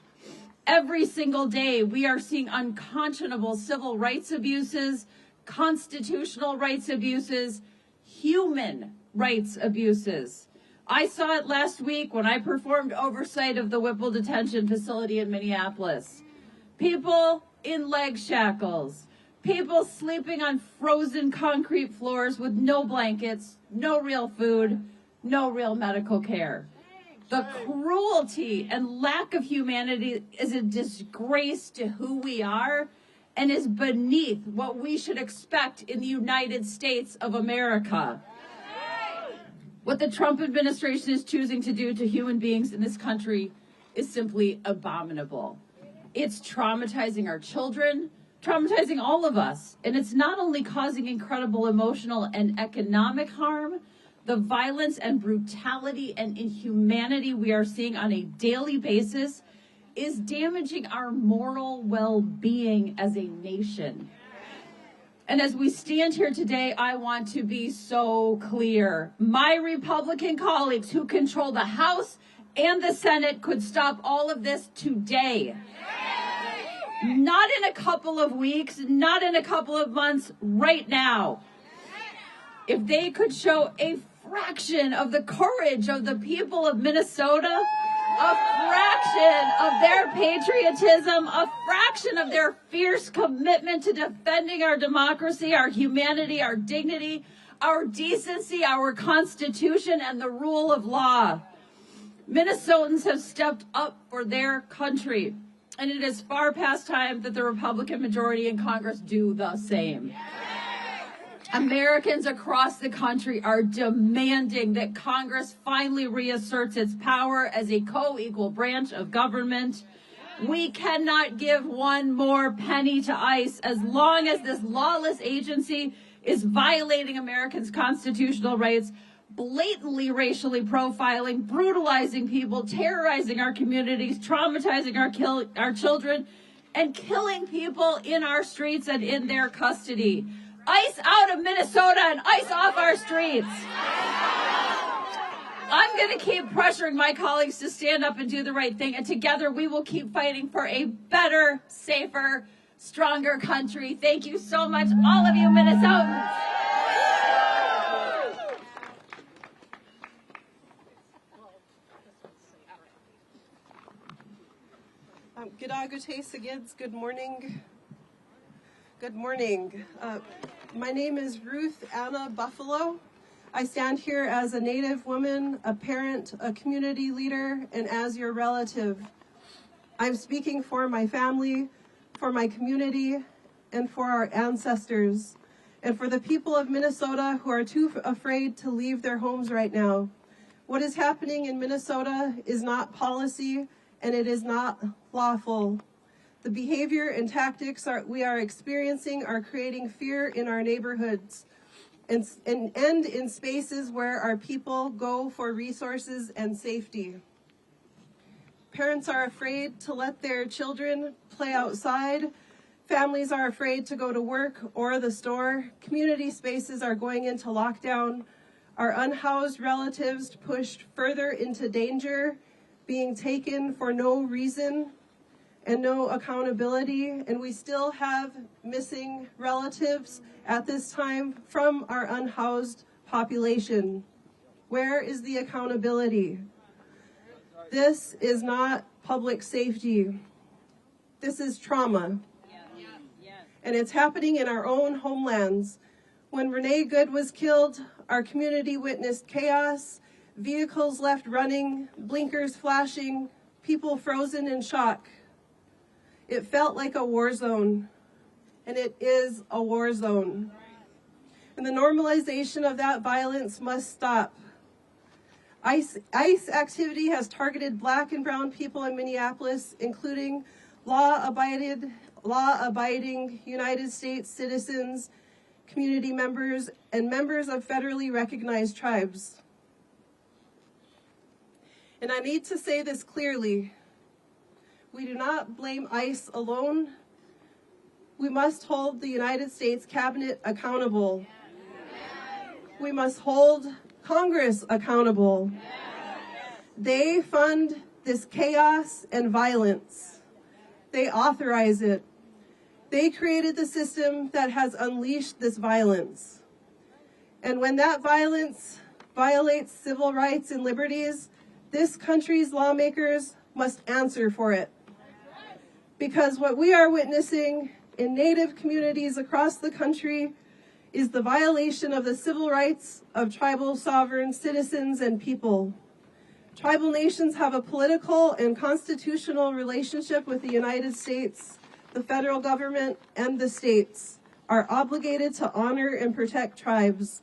Every single day, we are seeing unconscionable civil rights abuses, constitutional rights abuses, human rights abuses. I saw it last week when I performed oversight of the Whipple detention facility in Minneapolis. People in leg shackles, people sleeping on frozen concrete floors with no blankets, no real food, no real medical care. The cruelty and lack of humanity is a disgrace to who we are and is beneath what we should expect in the United States of America. What the Trump administration is choosing to do to human beings in this country is simply abominable. It's traumatizing our children, traumatizing all of us, and it's not only causing incredible emotional and economic harm, the violence and brutality and inhumanity we are seeing on a daily basis is damaging our moral well-being as a nation. And as we stand here today, I want to be so clear. My Republican colleagues who control the House and the Senate could stop all of this today. Not in a couple of weeks, not in a couple of months, right now. If they could show a fraction of the courage of the people of Minnesota, a fraction of their patriotism, a fraction of their fierce commitment to defending our democracy, our humanity, our dignity, our decency, our Constitution, and the rule of law. Minnesotans have stepped up for their country, and it is far past time that the Republican majority in Congress do the same. Americans across the country are demanding that Congress finally reasserts its power as a co-equal branch of government. We cannot give one more penny to ICE as long as this lawless agency is violating Americans' constitutional rights, blatantly racially profiling, brutalizing people, terrorizing our communities, traumatizing our children, and killing people in our streets and in their custody. ICE out of Minnesota and ICE off our streets. I'm going to keep pressuring my colleagues to stand up and do the right thing, and together we will keep fighting for a better, safer, stronger country. Thank you so much, all of you Minnesotans. Good morning. Good morning. My name is Ruth Anna Buffalo. I stand here as a Native woman, a parent, a community leader, and as your relative. I'm speaking for my family, for my community, and for our ancestors, and for the people of Minnesota who are too afraid to leave their homes right now. What is happening in Minnesota is not policy, and it is not lawful. The behavior and tactics we are experiencing are creating fear in our neighborhoods and in spaces where our people go for resources and safety. Parents are afraid to let their children play outside. Families are afraid to go to work or the store. Community spaces are going into lockdown. Our unhoused relatives pushed further into danger, being taken for no reason and no accountability, and we still have missing relatives at this time from our unhoused population. Where is the accountability? This is not public safety. This is trauma. And it's happening in our own homelands. When Renee Good was killed, our community witnessed chaos, vehicles left running, blinkers flashing, people frozen in shock. It felt like a war zone, and it is a war zone. And the normalization of that violence must stop. ICE activity has targeted Black and brown people in Minneapolis, including law-abiding United States citizens, community members, and members of federally recognized tribes. And I need to say this clearly. We do not blame ICE alone. We must hold the United States Cabinet accountable. We must hold Congress accountable. They fund this chaos and violence. They authorize it. They created the system that has unleashed this violence. And when that violence violates civil rights and liberties, this country's lawmakers must answer for it. Because what we are witnessing in Native communities across the country is the violation of the civil rights of tribal sovereign citizens and people. Tribal nations have a political and constitutional relationship with the United States. The federal government and the states are obligated to honor and protect tribes.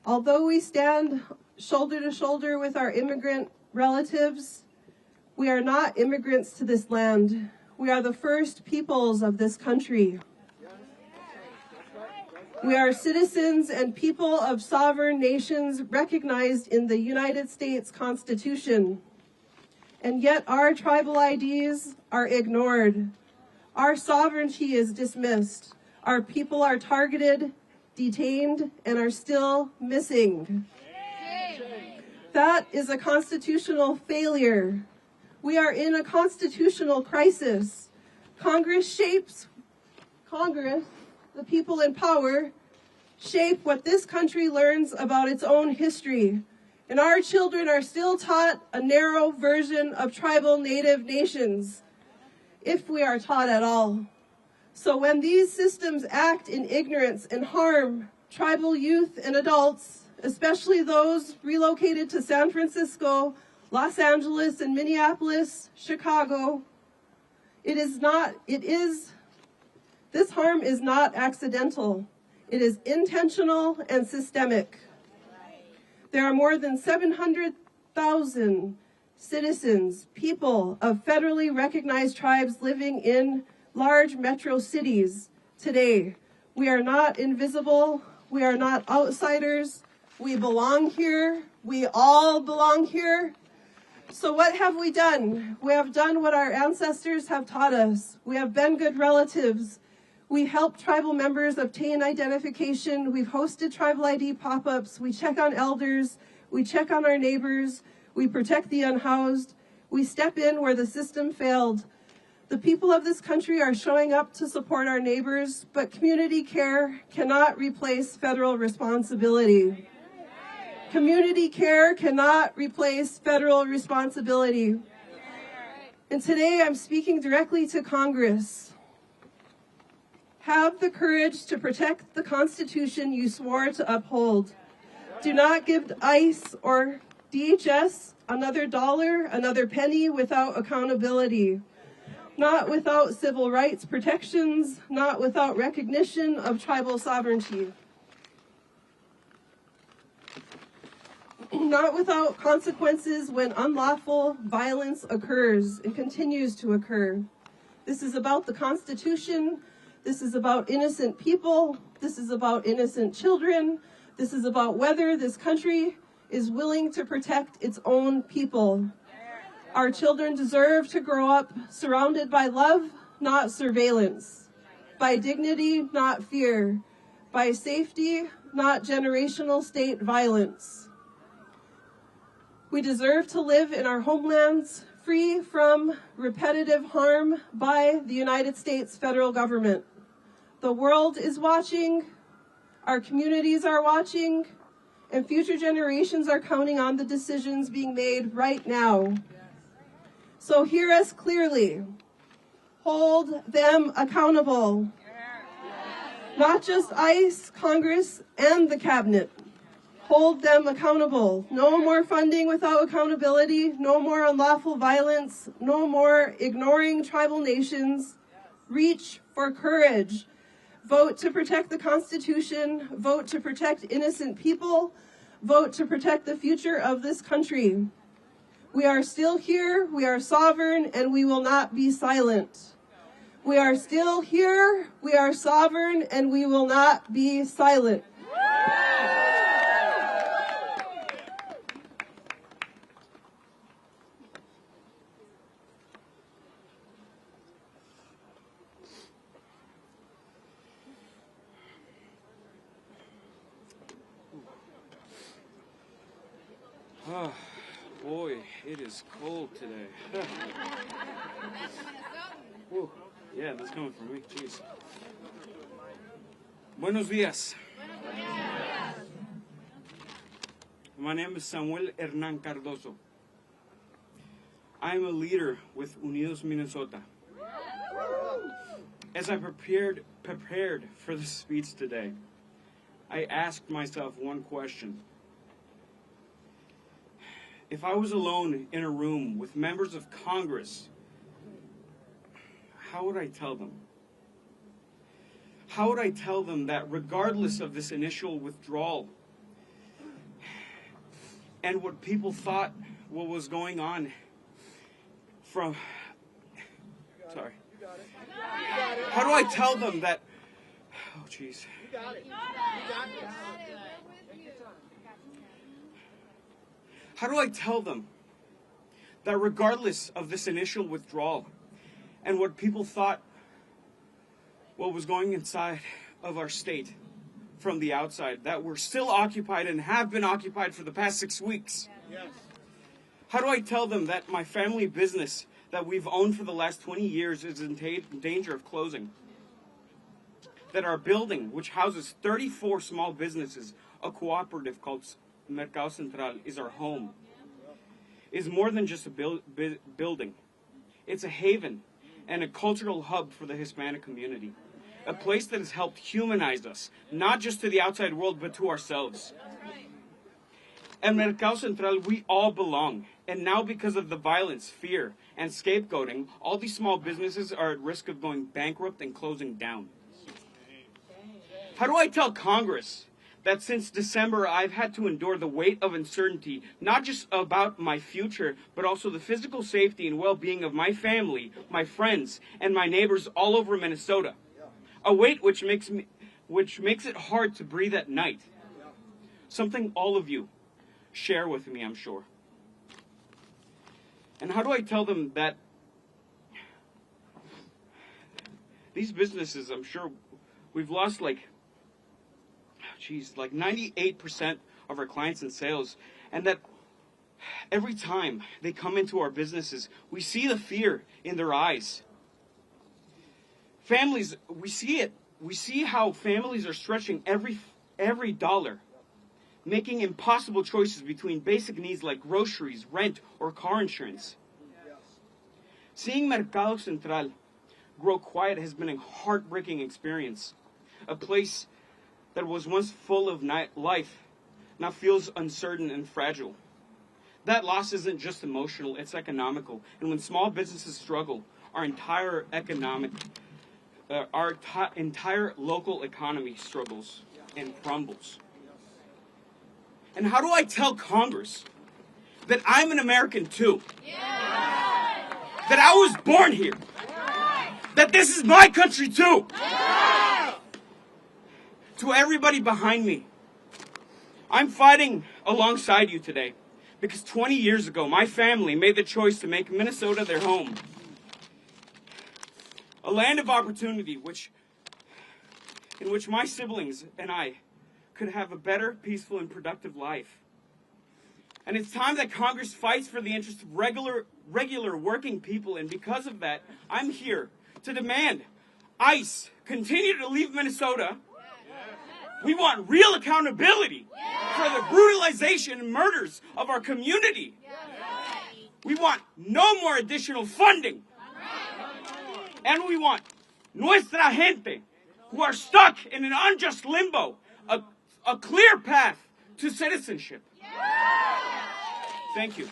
Although we stand shoulder to shoulder with our immigrant relatives, we are not immigrants to this land. We are the first peoples of this country. We are citizens and people of sovereign nations recognized in the United States Constitution. And yet our tribal IDs are ignored. Our sovereignty is dismissed. Our people are targeted, detained, and are still missing. That is a constitutional failure. We are in a constitutional crisis. Congress, the people in power, shape what this country learns about its own history. And our children are still taught a narrow version of tribal Native nations, if we are taught at all. So when these systems act in ignorance and harm tribal youth and adults, especially those relocated to San Francisco, Los Angeles, and Minneapolis, Chicago, this harm is not accidental. It is intentional and systemic. There are more than 700,000 citizens, people of federally recognized tribes living in large metro cities today. We are not invisible. We are not outsiders. We belong here. We all belong here. So what have we done? We have done what our ancestors have taught us. We have been good relatives. We help tribal members obtain identification. We've hosted tribal ID pop-ups. We check on elders. We check on our neighbors. We protect the unhoused. We step in where the system failed. The people of this country are showing up to support our neighbors, but community care cannot replace federal responsibility. Community care cannot replace federal responsibility. And today I'm speaking directly to Congress. Have the courage to protect the Constitution you swore to uphold. Do not give ICE or DHS another dollar, another penny without accountability. Not without civil rights protections, not without recognition of tribal sovereignty. Not without consequences when unlawful violence occurs and continues to occur. This is about the Constitution. This is about innocent people. This is about innocent children. This is about whether this country is willing to protect its own people. Our children deserve to grow up surrounded by love, not surveillance. By dignity, not fear. By safety, not generational state violence. We deserve to live in our homelands free from repetitive harm by the United States federal government. The world is watching, our communities are watching, and future generations are counting on the decisions being made right now. So hear us clearly. Hold them accountable. Not just ICE, Congress, and the cabinet. Hold them accountable. No more funding without accountability. No more unlawful violence. No more ignoring tribal nations. Reach for courage. Vote to protect the Constitution. Vote to protect innocent people. Vote to protect the future of this country. We are still here. We are sovereign, and we will not be silent. We are still here. We are sovereign, and we will not be silent. Boy, it is cold today. Whew. Yeah, that's coming from me. Jeez. Buenos días. My name is Samuel Hernan Cardoso. I am a leader with Unidos Minnesota. As I prepared for this speech today, I asked myself one question. If I was alone in a room with members of Congress, how would I tell them? How would I tell them that regardless of this initial withdrawal and what people thought what was going on from... Sorry. How do I tell them that... Oh, jeez. How do I tell them that regardless of this initial withdrawal and what people thought what was going inside of our state from the outside, that we're still occupied and have been occupied for the past 6 weeks? Yes. How do I tell them that my family business that we've owned for the last 20 years is in danger of closing? That our building, which houses 34 small businesses, a cooperative called Mercado Central, is our home, is more than just a building. It's a haven and a cultural hub for the Hispanic community. A place that has helped humanize us, not just to the outside world, but to ourselves. At Mercado Central, we all belong. And now because of the violence, fear, and scapegoating, all these small businesses are at risk of going bankrupt and closing down. How do I tell Congress that since December I've had to endure the weight of uncertainty, not just about my future, but also the physical safety and well-being of my family, my friends, and my neighbors all over Minnesota? A weight which makes it hard to breathe at night. Something all of you share with me, I'm sure. And how do I tell them that these businesses, I'm sure we've lost like 98% of our clients and sales, and that every time they come into our businesses, we see the fear in their eyes. Families, we see it. We see how families are stretching every dollar, making impossible choices between basic needs like groceries, rent, or car insurance. Seeing Mercado Central grow quiet has been a heartbreaking experience. A place that was once full of life now feels uncertain and fragile. That loss isn't just emotional, it's economical. And when small businesses struggle, our entire entire local economy struggles and crumbles. And how do I tell Congress that I'm an American too? That I was born here? That this is my country too? To everybody behind me, I'm fighting alongside you today because 20 years ago, my family made the choice to make Minnesota their home. A land of opportunity in which my siblings and I could have a better, peaceful, and productive life. And it's time that Congress fights for the interests of regular working people, and because of that, I'm here to demand ICE continue to leave Minnesota. We want real accountability for the brutalization and murders of our community. We want no more additional funding. And we want nuestra gente, who are stuck in an unjust limbo, a clear path to citizenship. Thank you.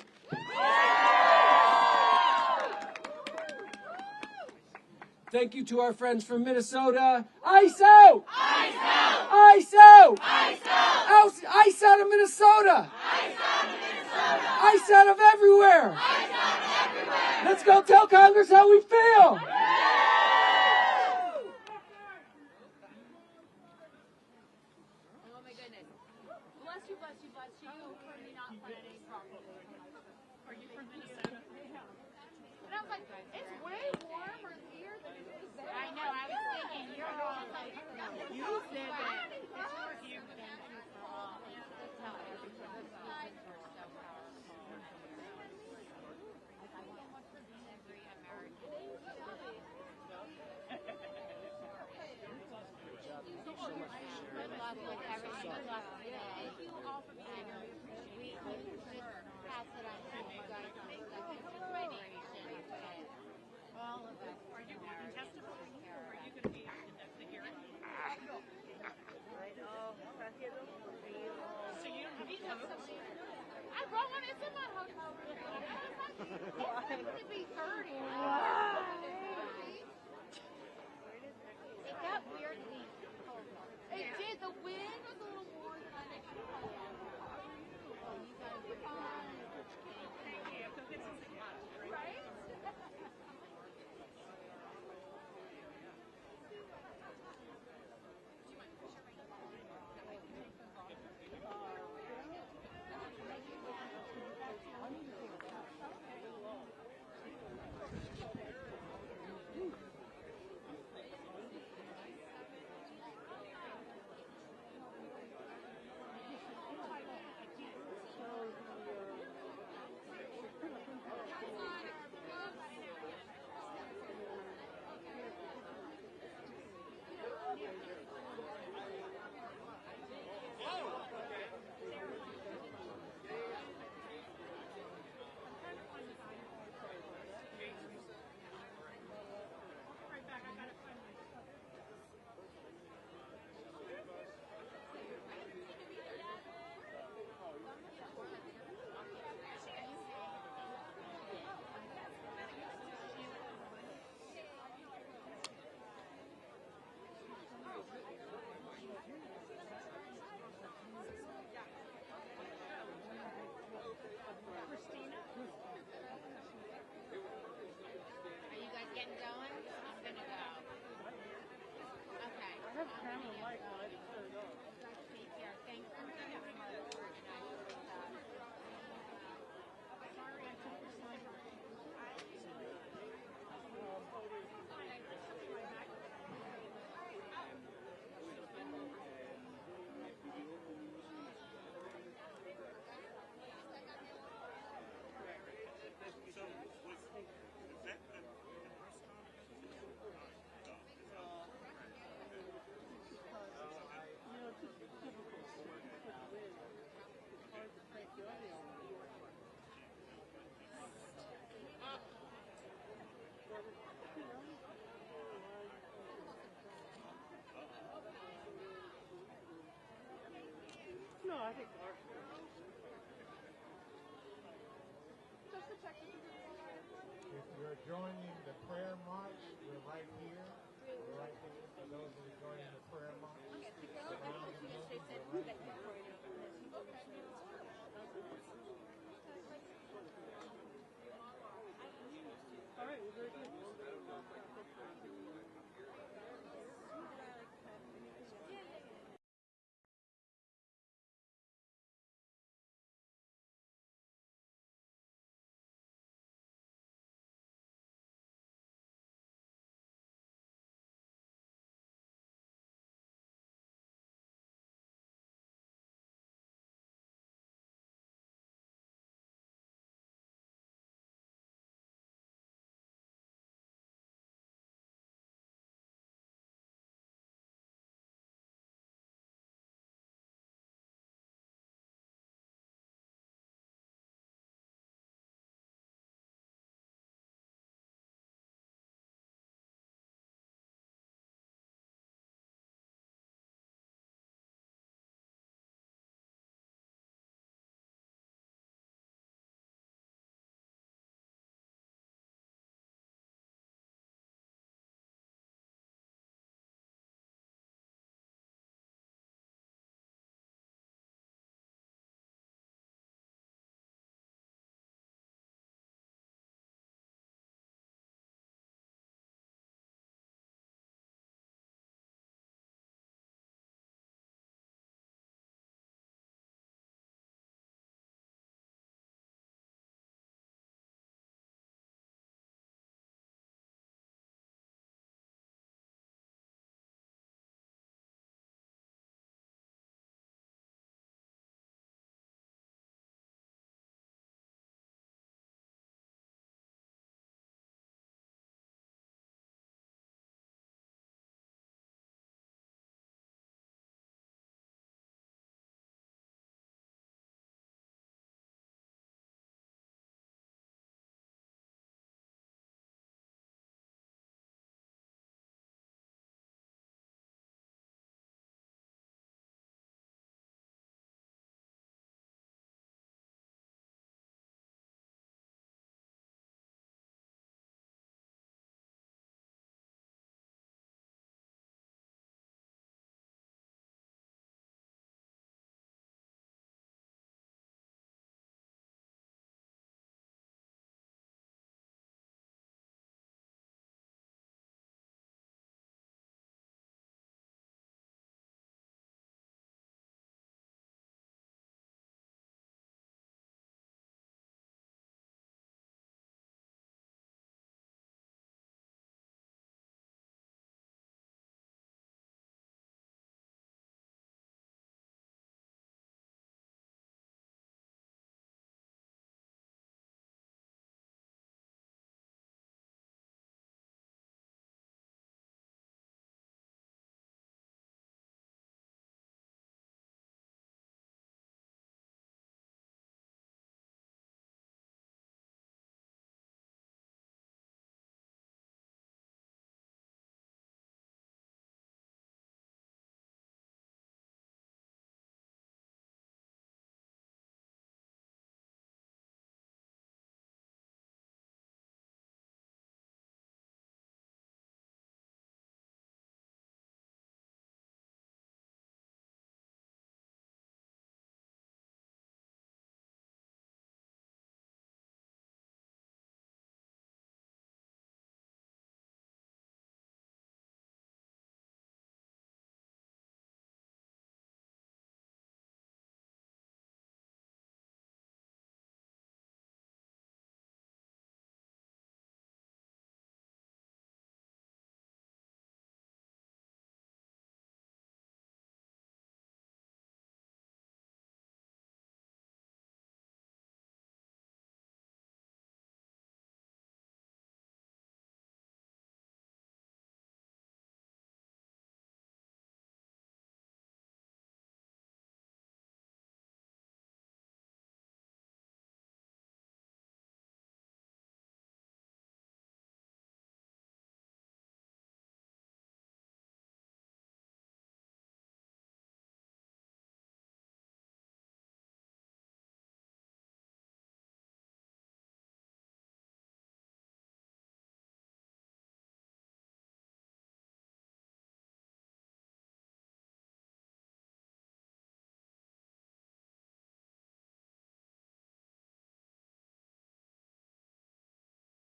Thank you to our friends from Minnesota. ICE out! ICE out! ICE out! ICE out! ICE out of Minnesota! ICE out of Minnesota! ICE out of everywhere! ICE out of everywhere! Let's go tell Congress how we feel! I brought one. It's in my hotel room. It's supposed to be 30. It got weirdly cold. It did. The wind was a little more than I expected. Oh, you guys are fine. Thank you. Go get something hot, right? Christina? Are you guys getting going? I'm gonna go. Okay. I have a camera mic, but I didn't turn it on. Here, thank you. Sorry, I took your sign. No, I think if you're joining the prayer march, we're right here. We're right here. For those who are joining the prayer march, around the building, we're right here.